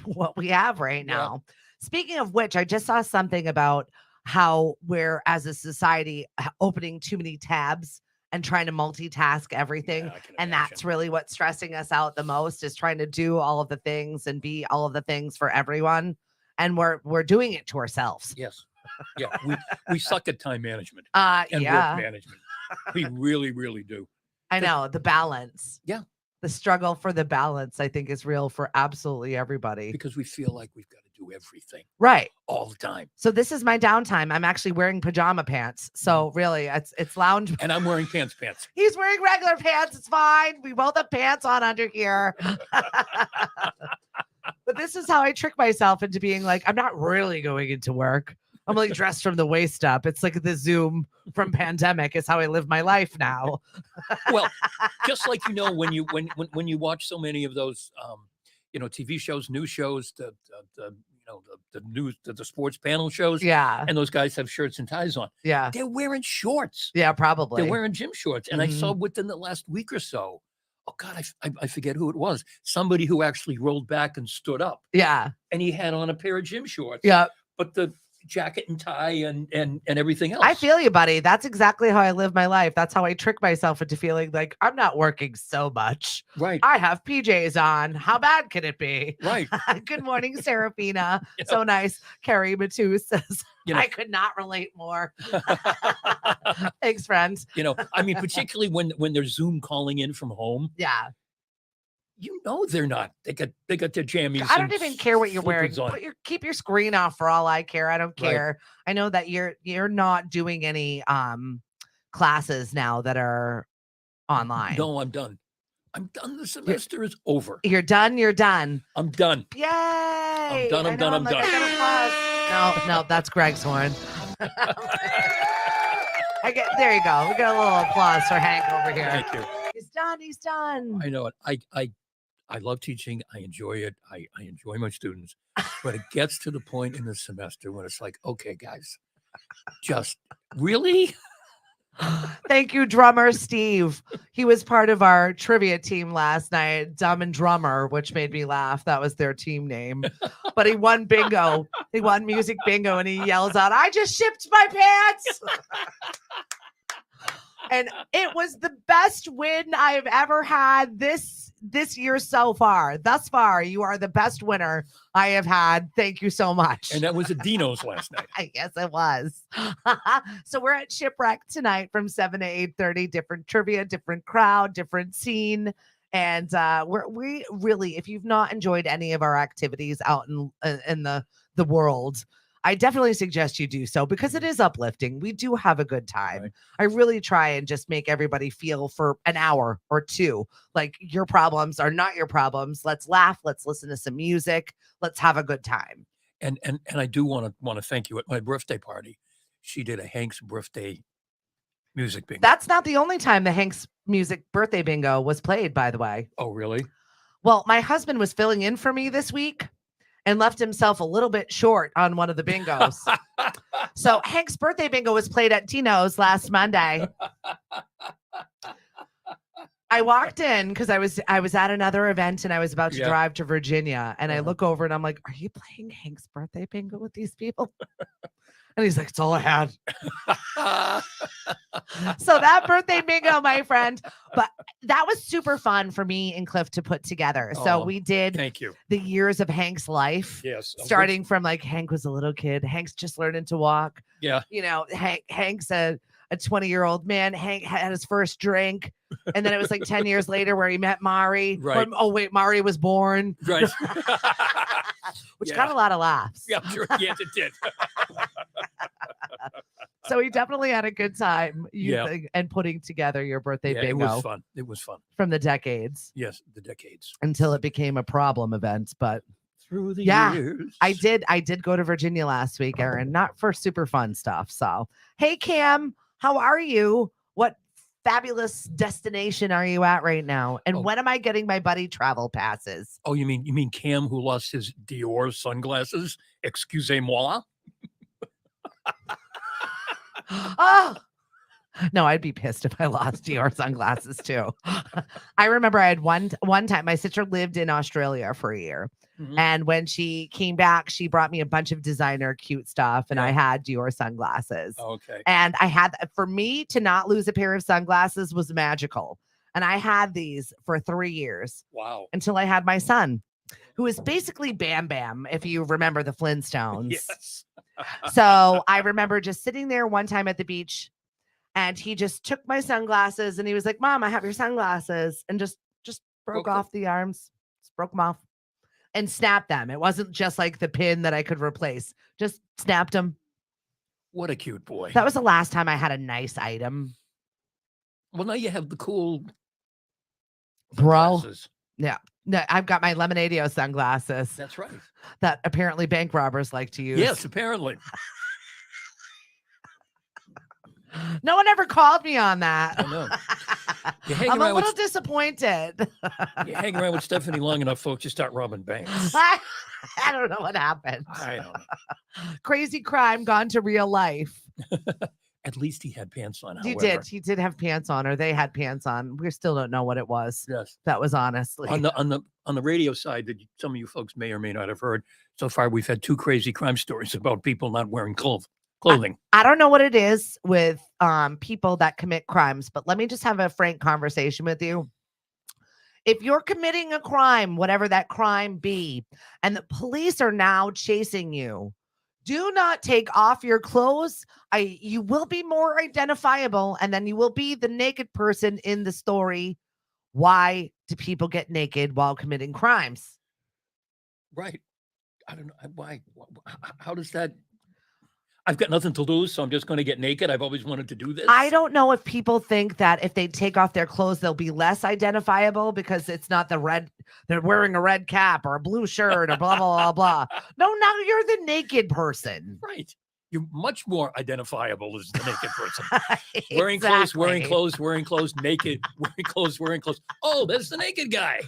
what we have right Yeah. now. Speaking of which, I just saw something about how we're as a society opening too many tabs and trying to multitask everything. Yeah, I can And imagine. that's really what's stressing us out the most, is trying to do all of the things and be all of the things for everyone. And we're doing it to ourselves. Yes. Yeah. We suck at time management and work Yeah, management. We really, really do. I know, the balance. Yeah. The struggle for the balance, I think, is real for absolutely everybody. Because we feel like we've got to do everything Right. all the time. So this is my downtime. I'm actually wearing pajama pants. So really, it's lounge. And I'm wearing pants. He's wearing regular pants. It's fine. We both have pants on under here. But this is how I trick myself into being like, I'm not really going into work. I'm like dressed from the waist up. It's like the Zoom from pandemic is how I live my life now. Well, just like when you watch so many of those TV shows, news shows, the sports panel shows, Yeah. and those guys have shirts and ties on. Yeah. They're wearing shorts. Yeah, probably. They're wearing gym shorts. And I saw within the last week or so, oh God, I forget who it was. Somebody who actually rolled back and stood up, Yeah. and he had on a pair of gym shorts. Yeah. But the jacket and tie and everything else. I feel you, buddy. That's exactly how I live my life. That's how I trick myself into feeling like I'm not working so much. Right. I have PJs on. How bad can it be? Right. Good morning, Serafina. Yeah. So nice. Carrie Matu says, You know. I could not relate more. Thanks, friends. I mean, particularly when they're Zoom calling in from home, Yeah. They're not. They got their jammies. I don't and even care what you're wearing. slippers on. Keep your screen off for all I care. I don't Right. care. I know that you're not doing any classes now that are online. No, I'm done. I'm done. The semester is over. You're done. You're done. I'm done. Yay! I'm done. I I'm done. know, I'm like, done. I got applause. No, that's Greg's horn. There you go. We got a little applause for Hank over here. Thank you. He's done. He's done. I know it. I love teaching. I enjoy it. I enjoy my students. But it gets to the point in the semester when it's like, okay, guys, just really? Thank you, drummer Steve. He was part of our trivia team last night, Dumb and Drummer, which made me laugh. That was their team name. But he won bingo. He won music bingo, and he yells out, I just shipped my pants. And it was the best win I have ever had this year so far. Thus far, you are the best winner I have had. Thank you so much. And that was at Dino's last night. I guess it was. So we're at Shipwreck tonight from 7 to 8:30. Different trivia, different crowd, different scene. And we really, if you've not enjoyed any of our activities out in the world, I definitely suggest you do so, because it is uplifting. We do have a good time. Right. I really try and just make everybody feel for an hour or two like your problems are not your problems. Let's laugh. Let's listen to some music. Let's have a good time. And I do want to thank you. At my birthday party, she did a Hank's birthday music bingo. That's not the only time the Hank's music birthday bingo was played, by the way. Oh, really? Well, my husband was filling in for me this week and left himself a little bit short on one of the bingos. So Hank's birthday bingo was played at Dino's last Monday. I walked in because I was at another event and I was about to drive to Virginia, and I look over and I'm like, are you playing Hank's birthday bingo with these people? And he's like, it's all I had. So that birthday bingo, my friend, but that was super fun for me and Cliff to put together. So we did Thank you. the years of Hank's life. Yes. Starting from like Hank was a little kid. Hank's just learning to walk. Yeah. Hank's a 20-year-old man. Hank had his first drink. And then it was like 10 years later where he met Mari. Right. Oh, wait, Mari was born. Right. Which got a lot of laughs. Yeah, sure. Yes, it did. So he definitely had a good time and putting together your birthday It bingo was fun. It was fun. from the decades Yes, the decades. until it became a problem event. But Through the Yeah, years. I did go to Virginia last week, Aaron, not for super fun stuff. So, hey, Cam, how are you? What fabulous destination are you at right now? And when am I getting my buddy travel passes? Oh, you mean Cam, who lost his Dior sunglasses? Excusez-moi. Oh, No, I'd be pissed if I lost Dior sunglasses too. I remember I had one time my sister lived in Australia for a year. Mhm. And when she came back, she brought me a bunch of designer cute stuff and I Yeah. had Dior sunglasses. Okay. And I had for me to not lose a pair of sunglasses was magical. And I had these for 3 years Wow. until I had my son, who is basically Bam Bam, if you remember the Flintstones. Yes. So I remember just sitting there one time at the beach and he just took my sunglasses and he was like, Mom, I have your sunglasses, and just broke Broke them. off the arms, just broke them off and snapped them. It wasn't just like the pin that I could replace, just snapped them. What a cute boy. That was the last time I had a nice item. Well, now you have the cool Bro. sunglasses. No, I've got my Lemonadio sunglasses That's right. that apparently bank robbers like to use. Yes, apparently. No one ever called me on that. I know. You hang I'm a around with- little disappointed. You hang around with Stephanie long enough, folks, you start robbing banks. I don't know what happened. I don't know. Crazy crime gone to real life. At least he had pants on. He However. did. He did have pants on, or they had pants on. We still don't know what it was. Yes. That was honestly. On the radio side that some of you folks may or may not have heard, so far we've had 2 crazy crime stories about people not wearing clothing. I don't know what it is with people that commit crimes, but let me just have a frank conversation with you. If you're committing a crime, whatever that crime be, and the police are now chasing you, do not take off your clothes. You will be more identifiable, and then you will be the naked person in the story. Why do people get naked while committing crimes? Right. I don't know why. How does that? I've got nothing to lose, so I'm just going to get naked. I've always wanted to do this. I don't know if people think that if they take off their clothes, they'll be less identifiable because it's not the red, they're wearing a red cap or a blue shirt or blah, blah, blah, blah. No, now you're the naked person. Right. You're much more identifiable as the naked person. Wearing clothes, wearing Exactly. clothes, wearing clothes, naked, wearing clothes, wearing clothes. Oh, that's the naked guy.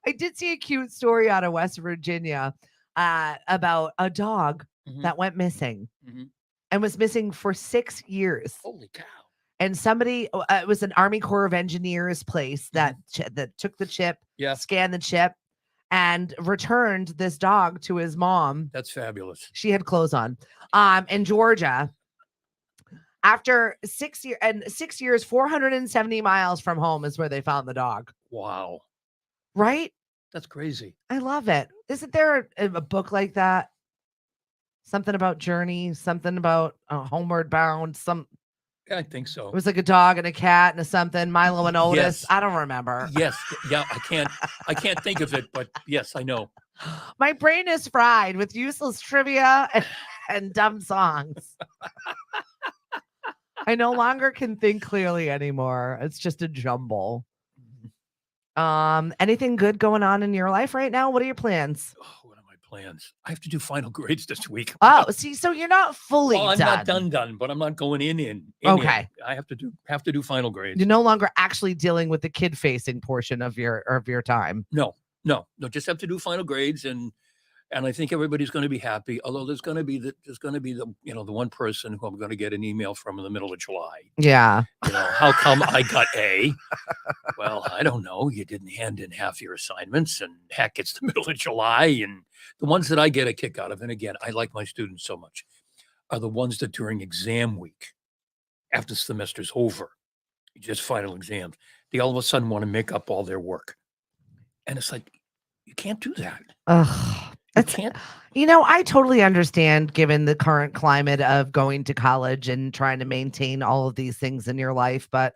I did see a cute story out of West Virginia about a dog Mhm. that went missing Mhm. and was missing for 6 years. Holy cow. And somebody, it was an Army Corps of Engineers place that that took the chip, Yeah, scanned the chip, and returned this dog to his mom. that's fabulous. She had clothes on. In Georgia, after 6 years, and 6 years, 470 miles from home is where they found the dog. Wow. Right? That's crazy. I love it. Isn't there a book like that? Something about Journey, something about Homeward Bound. I think so. It was like a dog and a cat and a something. Milo and Otis. Yes. I don't remember. Yes. Yeah, I can't think of it, but yes, I know. My brain is fried with useless trivia and dumb songs. I no longer can think clearly anymore. It's just a jumble. Anything good going on in your life right now? What are your plans? Oh, what are my plans? I have to do final grades this week. Oh, see, so you're not fully Well, I'm done. not done, but I'm not going in yet. Okay. I have to do final grades. You're no longer actually dealing with the kid facing portion of your time. No, just have to do final grades, and I think everybody's going to be happy. Although there's going to be the the one person who I'm going to get an email from in the middle of July. Yeah. How come I got A? Well, I don't know. You didn't hand in half your assignments, and heck, it's the middle of July. And the ones that I get a kick out of, and again, I like my students so much, are the ones that during exam week, after the semester's over, just final exams, they all of a sudden want to make up all their work. And it's like, you can't do that. Ugh. You That's, can't. I totally understand given the current climate of going to college and trying to maintain all of these things in your life, but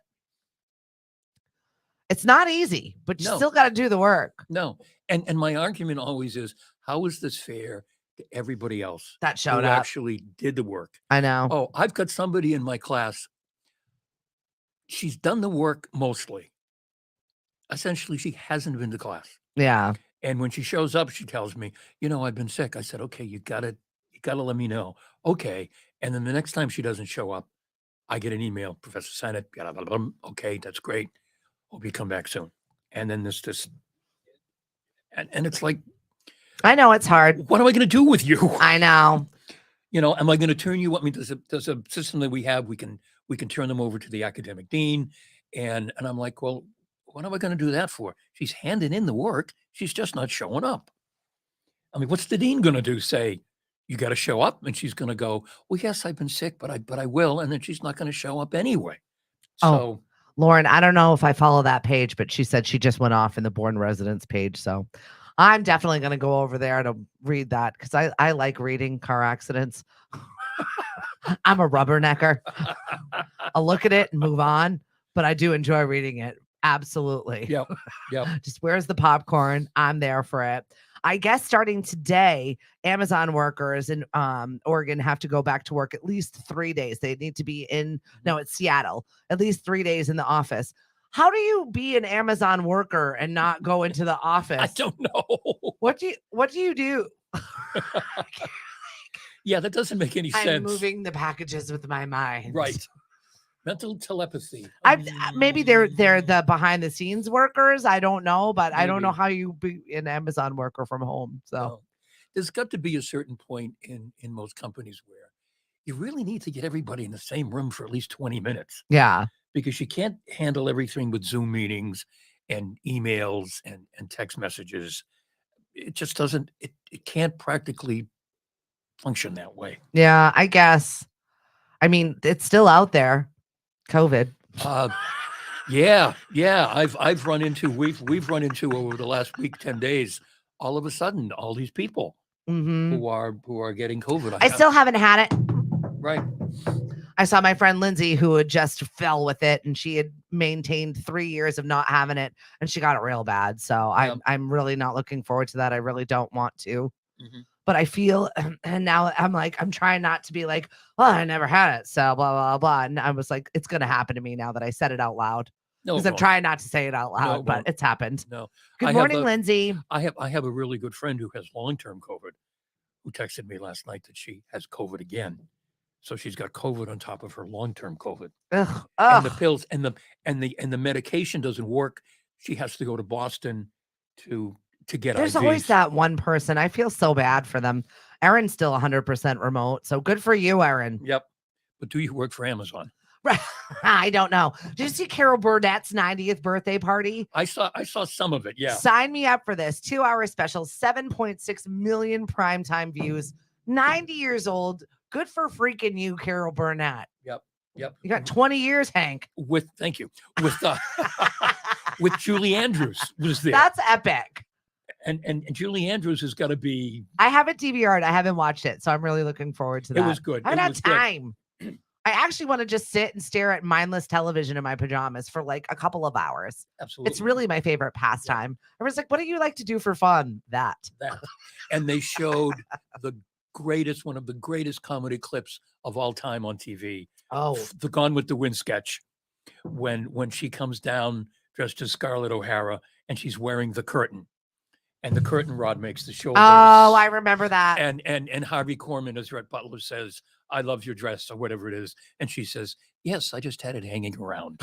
it's not easy, but you No. still got to do the work. No. And my argument always is, how is this fair to everybody else That who showed up. actually did the work? I know. Oh, I've got somebody in my class. She's done the work mostly. Essentially, she hasn't been to class. Yeah. And when she shows up, she tells me, I've been sick. I said, okay, you gotta let me know. Okay. And then the next time she doesn't show up, I get an email, Professor Sennett, blah, blah, blah, blah. Okay, that's great. Hope you come back soon. And then there's this, and it's like, I know it's hard. what am I going to do with you? I know. Am I going to turn you? I mean, there's a system that we have. We can we can turn them over to the academic dean. And I'm like, well, what am I going to do that for? She's handing in the work. She's just not showing up. I mean, what's the dean going to do? Say, you got to show up? And she's going to go, well, yes, I've been sick, but I will. And then she's not going to show up anyway. Oh. So, Lauren, I don't know if I follow that page, but she said she just went off in the Born Residents page. So I'm definitely going to go over there to read that because I like reading car accidents. I'm a rubbernecker. I'll look at it and move on, but I do enjoy reading it. Absolutely. Yep. Just where's the popcorn? I'm there for it. I guess starting today, Amazon workers in Oregon have to go back to work at least 3 days. They need to be it's Seattle, at least 3 days in the office. How do you be an Amazon worker and not go into the office? I don't know. What do you do? Yeah, that doesn't make any sense. I'm moving the packages with my mind. Right. Mental telepathy. Maybe they're the behind the scenes workers. I don't know, but I don't know Maybe. how you be an Amazon worker from home. So No. There's got to be a certain point in most companies where you really need to get everybody in the same room for at least 20 minutes yeah. because you can't handle everything with Zoom meetings and emails and text messages. It just doesn't, it can't practically function that way. Yeah, I guess. I mean, it's still out there. COVID. Yeah. I've run into, we've run into over the last week, 10 days, all of a sudden, all these people Mhm. who are getting COVID. I still haven't had it. Right. I saw my friend Lindsay who had just fell with it, and she had maintained 3 years of not having it, and she got it real bad. So Yeah. I'm really not looking forward to that. I really don't want to. Mhm. But I feel, and now I'm like, I'm trying not to be like, well, I never had it, so blah blah blah. And I was like, it's gonna happen to me now that I said it out loud No, because it I'm won't. trying not to say it out No, loud, it but won't. it's happened. No. I Good have morning, a- Lindsay. I have a really good friend who has long-term COVID who texted me last night that she has COVID again. So she's got COVID on top of her long-term COVID. Ugh, And the ugh. pills and the medication doesn't work. She has to go to Boston to get There's IVs. always that one person. I feel so bad for them. Erin's still 100% remote, so good for you, Erin. Yep. But do you work for Amazon? Right. I don't know. Did you see Carol Burnett's 90th birthday party? I saw some of it. Yeah. Sign me up for this 2-hour special, 7.6 million primetime views. 90 years old. Good for freaking you, Carol Burnett. Yep. You got 20 years, Hank. Thank you. With with Julie Andrews was there. That's epic. And Julie Andrews has got to be. I haven't DVR'd. I haven't watched it, so I'm really looking forward to that. It was good. I It haven't was had good. time. I actually want to just sit and stare at mindless television in my pajamas for like a couple of hours. Absolutely. It's really my favorite pastime. Everyone's like, what do you like to do for fun? That. And they showed one of the greatest comedy clips of all time on TV. Oh, The Gone with the Wind sketch, when she comes down dressed as Scarlett O'Hara and she's wearing the curtain, and the curtain rod makes the shoulders. oh, I remember that. and Harvey Korman, as Rhett Butler says, "I love your dress," or whatever it is, and she says, "Yes, I just had it hanging around."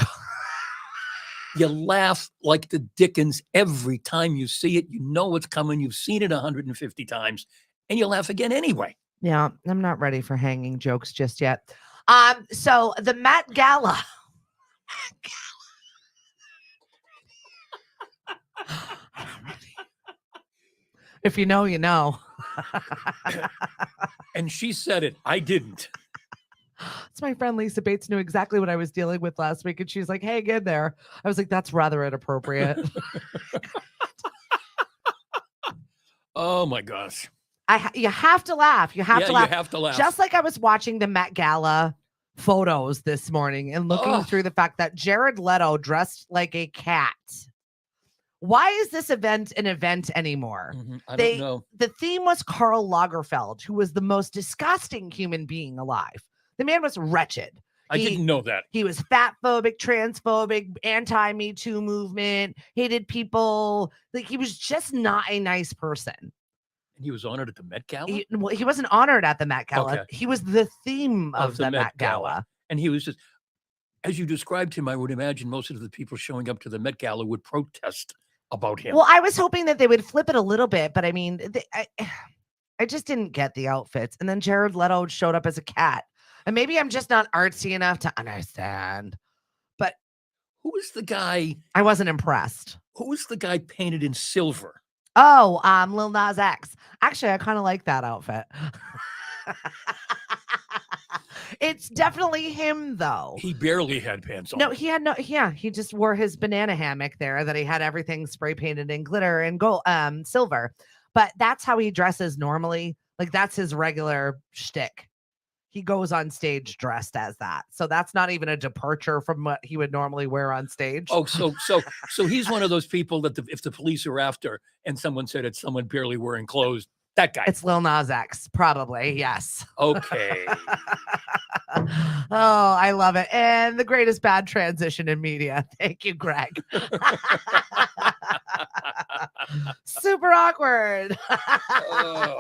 You laugh like the dickens every time you see it. You know what's coming. You've seen it 150 times, and you laugh again anyway. Yeah, I'm not ready for hanging jokes just yet. So the Met Gala. If you know, you know. And she said it. I didn't. It's my friend Lisa Bates knew exactly what I was dealing with last week, and she's like, "Hey, get there." I was like, "That's rather inappropriate." Oh my gosh. You have to laugh. You have Yeah, to you laugh. have to laugh. Just like I was watching the Met Gala photos this morning and looking Ugh. through the fact that Jared Leto dressed like a cat. Why is this event an event anymore? Mhm. I They- don't know. The theme was Karl Lagerfeld, who was the most disgusting human being alive. The man was wretched. I He- didn't know that. He was fat phobic, transphobic, anti-Me Too movement, hated people. Like he was just not a nice person. And he was honored at the Met Gala. He wasn't honored at the Met Gala. Okay. He was the theme of the Met Gala. And he was just, as you described him, I would imagine most of the people showing up to the Met Gala would protest about him. Well, I was hoping that they would flip it a little bit, but I mean, I just didn't get the outfits. And then Jared Leto showed up as a cat. And maybe I'm just not artsy enough to understand. But Who was the guy? I wasn't impressed. Who was the guy painted in silver? Oh, Lil Nas X. Actually, I kind of like that outfit. It's definitely him, though. He barely had pants on. No, he had no. Yeah, he just wore his banana hammock there. That he had everything spray painted in glitter and gold, silver. But that's how he dresses normally. Like that's his regular shtick. He goes on stage dressed as that. So that's not even a departure from what he would normally wear on stage. Oh, so he's one of those people that if the police are after and someone said it's someone barely wearing clothes, that guy. It's Lil Nas X, probably. Yes. Okay. Oh, I love it. And the greatest bad transition in media. Thank you, Greg. Super awkward. Oh.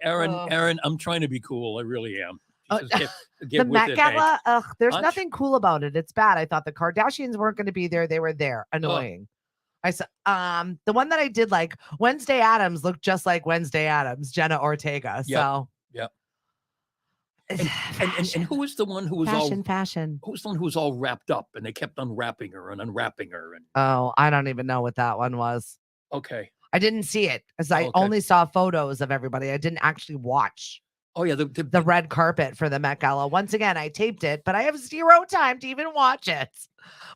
Aaron, Oh. Aaron, I'm trying to be cool. I really am. Oh, Just get The with Met it, hey. Gala, there's Much? nothing cool about it. It's bad. I thought the Kardashians weren't going to be there. They were there. Annoying. I saw the one that I did like Wednesday Addams looked just like Wednesday Addams, Jenna Ortega. Yep. So Yep. And And who was the one who was fashion. who was the one who was all wrapped up and they kept unwrapping her and unwrapping her and Oh, I don't even know what that one was. okay. I didn't see it because I Okay. only saw photos of everybody. I didn't actually watch Oh yeah, the red carpet for the Met Gala. Once again, I taped it, but I have zero time to even watch it.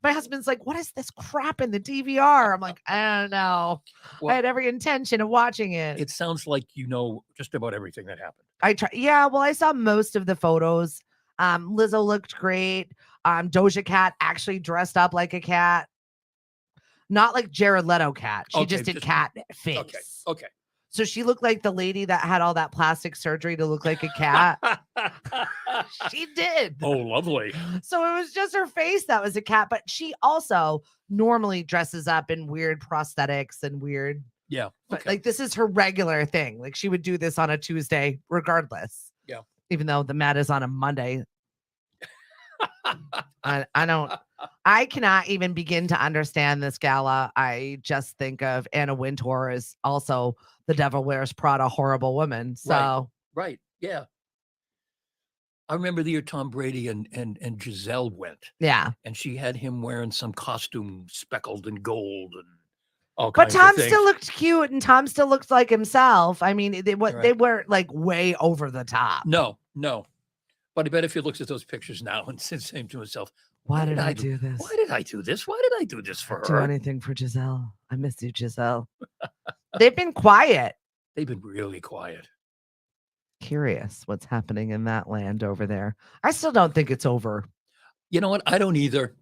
My husband's like, "What is this crap in the DVR?" I'm like, "I don't know." I Well, had every intention of watching it. it sounds like you know just about everything that happened. I try. Yeah, well, I saw most of the photos. Lizzo looked great. Doja Cat actually dressed up like a cat, not like Jared Leto cat. She Okay, just did just- cat face. Okay. So she looked like the lady that had all that plastic surgery to look like a cat. She did. Oh, lovely. So it was just her face that was a cat, but she also normally dresses up in weird prosthetics and weird. Yeah. But Okay. like this is her regular thing. Like she would do this on a Tuesday regardless. Yeah. Even though the Met is on a Monday. I cannot even begin to understand this gala. I just think of Anna Wintour as also the Devil Wears Prada horrible woman. So Right. Yeah. I remember the year Tom Brady and Giselle went, yeah. and she had him wearing some costume speckled in gold and all But kinds Tom of things. still looked cute and Tom still looked like himself. I mean, they Right. were like way over the top. No. But I bet if he looks at those pictures now and says saying to himself, Why did I do this? why did I do this? Why did I do this for Do her? anything for Giselle. I miss you, Giselle. They've been quiet. They've been really quiet. Curious what's happening in that land over there. I still don't think it's over. You know what? I don't either.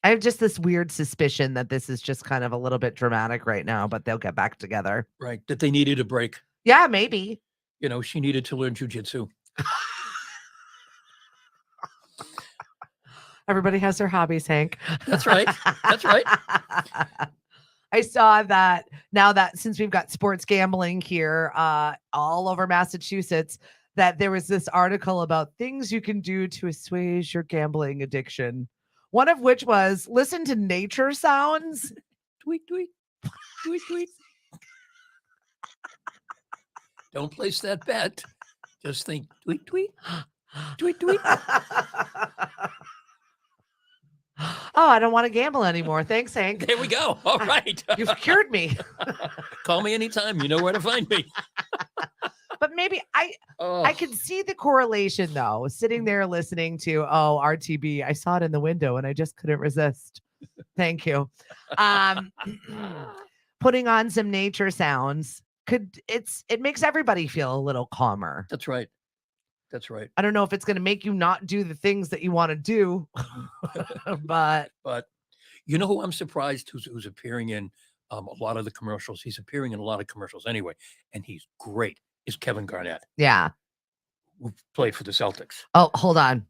I have just this weird suspicion that this is just kind of a little bit dramatic right now, but they'll get back together. Right. That they needed a break. Yeah, maybe. You know, she needed to learn jujitsu. Everybody has their hobbies, Hank. That's right. That's right. I saw that now that since we've got sports gambling here all over Massachusetts, that there was this article about things you can do to assuage your gambling addiction. One of which was listen to nature sounds. Tweet, tweet, tweet, tweet. Don't place that bet. Just think, tweet, tweet, tweet, tweet. Oh, I don't want to gamble anymore. Thanks, Hank. There we go. All right. You've cured me. Call me anytime. You know where to find me. But maybe I Oh, could see the correlation though, sitting there listening to RTB. I saw it in the window and I just couldn't resist. Thank you. Putting on some nature sounds it makes everybody feel a little calmer. that's right. That's right. I don't know if it's going to make you not do the things that you want to do, but But you know who I'm surprised who's appearing in a lot of the commercials? He's appearing in a lot of commercials anyway, and he's great. Is Kevin Garnett, yeah. who played for the Celtics. Oh, hold on.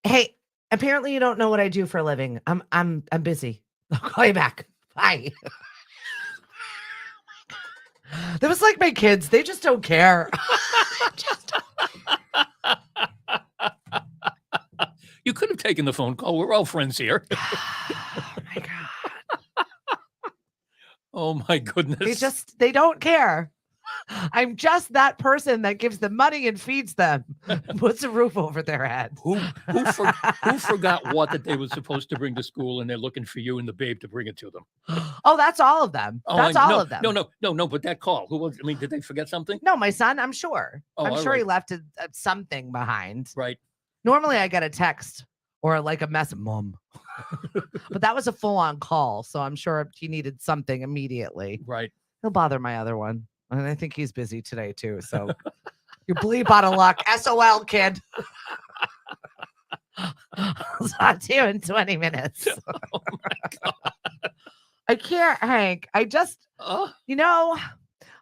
Hey, apparently you don't know what I do for a living. I'm busy. I'll call you back. Bye. That was like my kids. They just don't care. You could have taken the phone call. We're all friends here. Oh my God. Oh my goodness. They don't care. I'm just that person that gives them money and feeds them, puts a roof over their head. Who who forgot what that they were supposed to bring to school, and they're looking for you and the babe to bring it to them? Oh, that's all of them. Oh, That's all of them. No. But that call, who was? I mean, did they forget something? No, my son, I'm sure. Oh, I'm all sure he right. left something behind. Right. Normally I get a text or like a message, Mom. But that was a full-on call, so I'm sure he needed something immediately. Right. He'll bother my other one. And I think he's busy today too. So you bleep out of luck. SOL, kid. I'll talk to you in 20 minutes. Oh my God. I can't, Hank. Oh,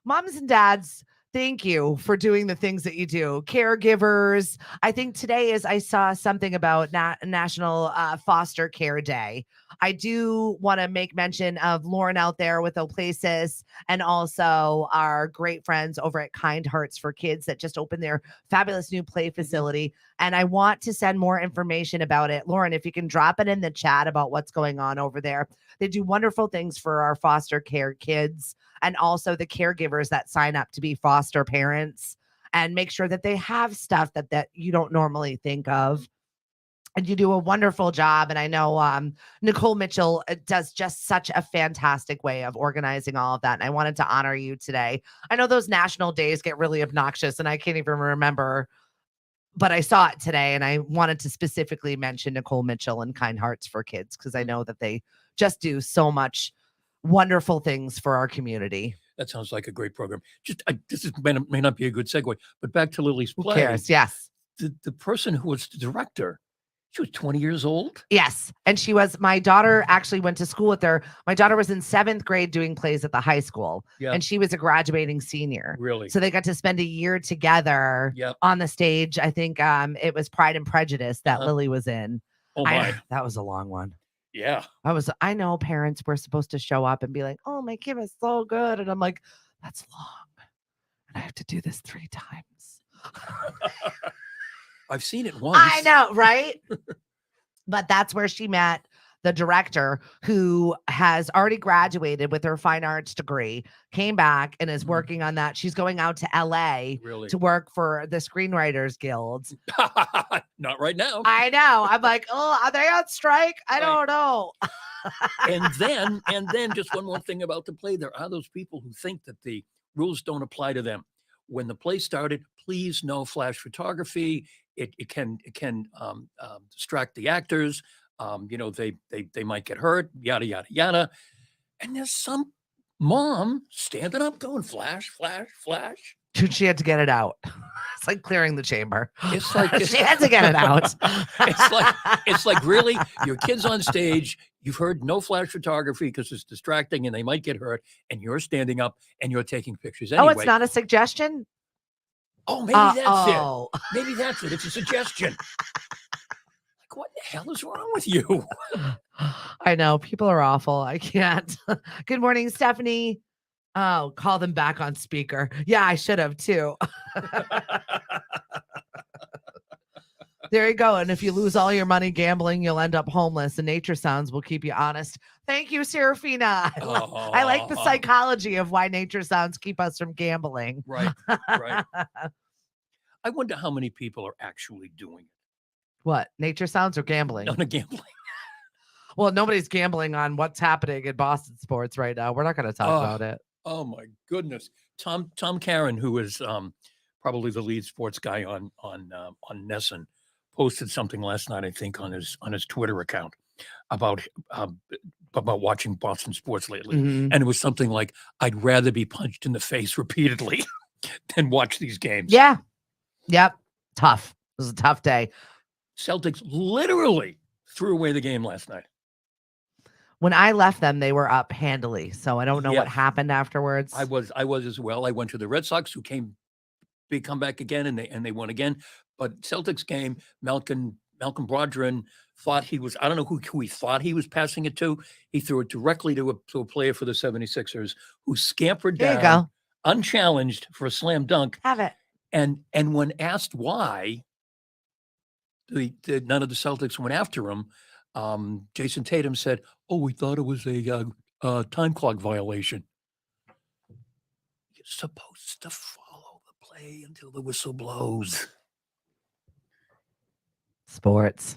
Moms and dads, thank you for doing the things that you do. Caregivers. I think today I saw something about National Foster Care Day. I do want to make mention of Lauren out there with Oplasis and also our great friends over at Kind Hearts for Kids that just opened their fabulous new play facility. And I want to send more information about it. Lauren, if you can drop it in the chat about what's going on over there. They do wonderful things for our foster care kids and also the caregivers that sign up to be foster parents and make sure that they have stuff that you don't normally think of. And you do a wonderful job. And I know Nicole Mitchell does just such a fantastic way of organizing all of that. And I wanted to honor you today. I know those national days get really obnoxious and I can't even remember, but I saw it today and I wanted to specifically mention Nicole Mitchell and Kind Hearts for Kids because I know that they just do so much wonderful things for our community. that sounds like a great program. May not be a good segue, but back to Lily's Who play. cares? Yes. The person who was the director, she was 20 years old. Yes. And my daughter actually went to school with her. My daughter was in 7th grade doing plays at the high school Yeah. and she was a graduating senior. Really? So they got to spend a year together Yep. on the stage. I think it was Pride and Prejudice that Lily was in. Oh my. That was a long one. Yeah. I know parents were supposed to show up and be like, oh, my kid was so good. And I'm like, that's long. And I have to do this 3 times. I've seen it once. I know, right? But that's where she met the director who has already graduated with her fine arts degree, came back and is working on that. She's going out to LA Really? to work for the Screenwriters Guild. Not right now. I know. I'm like, oh, are they on strike? I Right. don't know. and then just one more thing about the play. There are those people who think that the rules don't apply to them. When the play started, please no flash photography. It can distract the actors. They might get hurt, yada, yada, yada. And there's some mom standing up going flash, flash, flash. Dude, she had to get it out. It's like clearing the chamber. It's like She had to get it out. it's like really your kid's on stage. You've heard no flash photography because it's distracting and they might get hurt. And you're standing up and you're taking pictures anyway. Oh, it's not a suggestion? Oh, maybe that's oh. it. Maybe that's it. It's a suggestion. Like, what the hell is wrong with you? I know. People are awful. I can't. Good morning, Stephanie. Oh, call them back on speaker. Yeah, I should have too. There you go. And if you lose all your money gambling, you'll end up homeless. And nature sounds will keep you honest. Thank you, Serafina. I like the psychology of why nature sounds keep us from gambling. Right. I wonder how many people are actually doing it. What? Nature sounds or gambling? On a gambling. Well, nobody's gambling on what's happening in Boston sports right now. We're not going to talk about it. Oh my goodness. Tom Caron, who is probably the lead sports guy on Nesson, posted something last night, I think, on his Twitter account about watching Boston sports lately. Mhm. And it was something like, I'd rather be punched in the face repeatedly than watch these games. Yeah. Yep. Tough. It was a tough day. Celtics literally threw away the game last night. When I left them, they were up handily. So I don't know Yeah. what happened afterwards. I was as well. I went to the Red Sox, who came big comeback again, and they won again. But Celtics game, Malcolm Brogdon thought he was, I don't know who he thought he was passing it to. He threw it directly to a player for the 76ers who scampered There you down go. unchallenged for a slam dunk. Have it. And when asked why none of the Celtics went after him, Jason Tatum said, "Oh, we thought it was a time clock violation." supposed to follow the play until the whistle blows? Sports.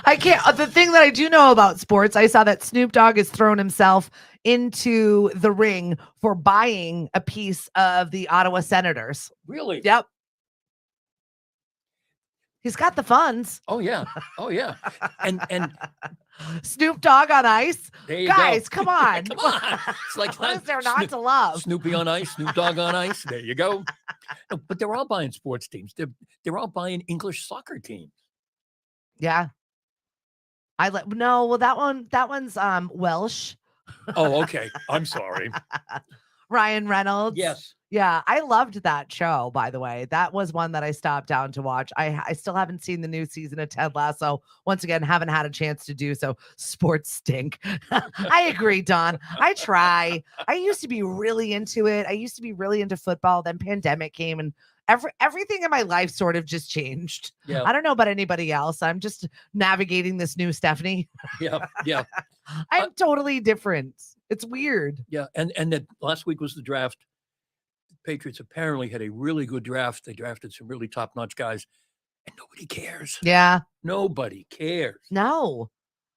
I can't. The thing that I do know about sports, I saw that Snoop Dogg has thrown himself into the ring for buying a piece of the Ottawa Senators. Really? Yep. He's got the funds. Oh yeah. Oh yeah. And Snoop Dogg on ice. there you Guys, go. come on. Come on. It's like What is there not Snoop- to love? Snoopy on ice, Snoop Dogg on ice. There you go. No, but they're all buying sports teams. They're all buying English soccer teams. Yeah. Well, that one's Welsh. Oh, okay. I'm sorry. Ryan Reynolds. Yes. Yeah, I loved that show, by the way. That was one that I stopped down to watch. I still haven't seen the new season of Ted Lasso. Once again, haven't had a chance to do so. Sports stink. I agree, Don. I try. I used to be really into it. I used to be really into football. Then pandemic came and everything in my life sort of just changed. Yeah. I don't know about anybody else. I'm just navigating this new Stephanie. Yeah. Yeah. I'm totally different. It's weird. Yeah. And that last week was the draft. Patriots apparently had a really good draft. They drafted some really top-notch guys, and nobody cares. Yeah. Nobody cares. No,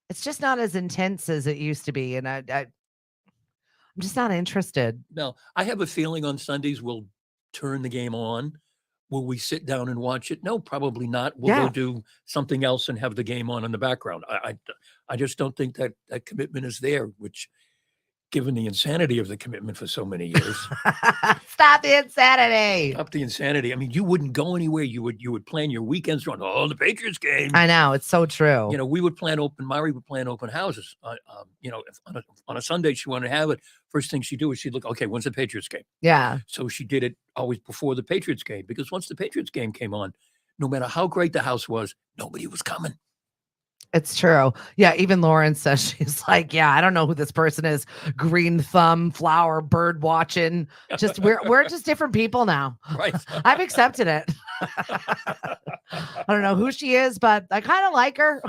it's just not as intense as it used to be. And I'm just not interested. No, I have a feeling on Sundays we'll turn the game on. Will we sit down and watch it? No, probably not. We'll Yeah. go do something else and have the game on in the background. I just don't think that commitment is there, which, given the insanity of the commitment for so many years, Stop the insanity. up the insanity. I mean, you wouldn't go anywhere. You would plan your weekends around, oh, the Patriots game. I know. It's so true. You know, we would plan Mari would plan open houses. You know, if on a Sunday she wanted to have it, first thing she'd do is she'd look, okay, when's the Patriots game? Yeah. So she did it always before the Patriots game, because once the Patriots game came on, no matter how great the house was, nobody was coming. It's true. Yeah. Even Lauren says, she's like, yeah, I don't know who this person is. Green thumb, flower, bird watching. Just we're just different people now. Right. I've accepted it. I don't know who she is, but I kind of like her.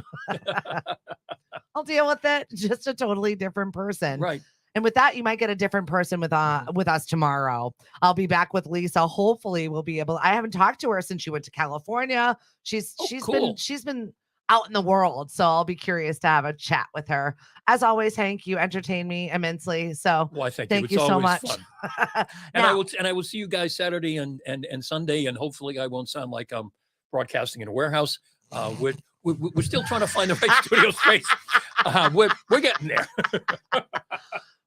I'll deal with it. Just a totally different person. Right. And with that, you might get a different person with us tomorrow. I'll be back with Lisa. Hopefully, we'll be able. I haven't talked to her since she went to California. She's cool. been out in the world, so I'll be curious to have a chat with her. As always, Hank, you entertain me immensely. So Well, I thank thank you. you It's so always much. fun. Now- And I will see you guys Saturday and Sunday, and hopefully I won't sound like I'm broadcasting in a warehouse. We're still trying to find the right studio space. We're getting there.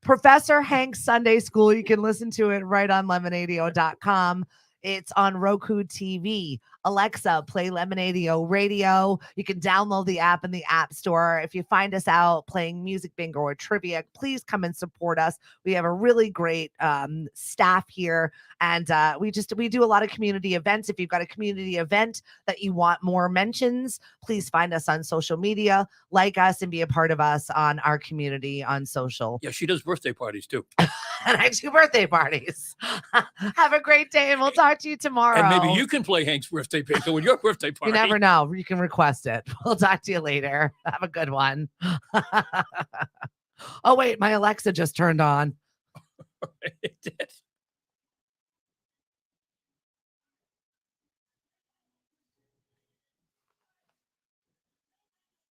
Professor Hank's Sunday School. You can listen to it right on lemonadio.com. It's on Roku TV. Alexa, play Lemonadio Radio. You can download the app in the App Store. If you find us out playing music bingo or trivia, please come and support us. We have a really great staff here, and we do a lot of community events. If you've got a community event that you want more mentions, please find us on social media, like us, and be a part of us on our community on social. Yeah, she does birthday parties too. And I do birthday parties. Have a great day, and we'll talk to you tomorrow. And maybe you can play Hank's birthday bingo with your birthday party. You never know. You can request it. We'll talk to you later. Have a good one. Oh, wait. My Alexa just turned on. It did.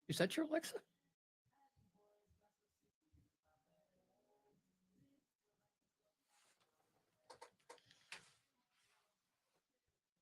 Is that your Alexa?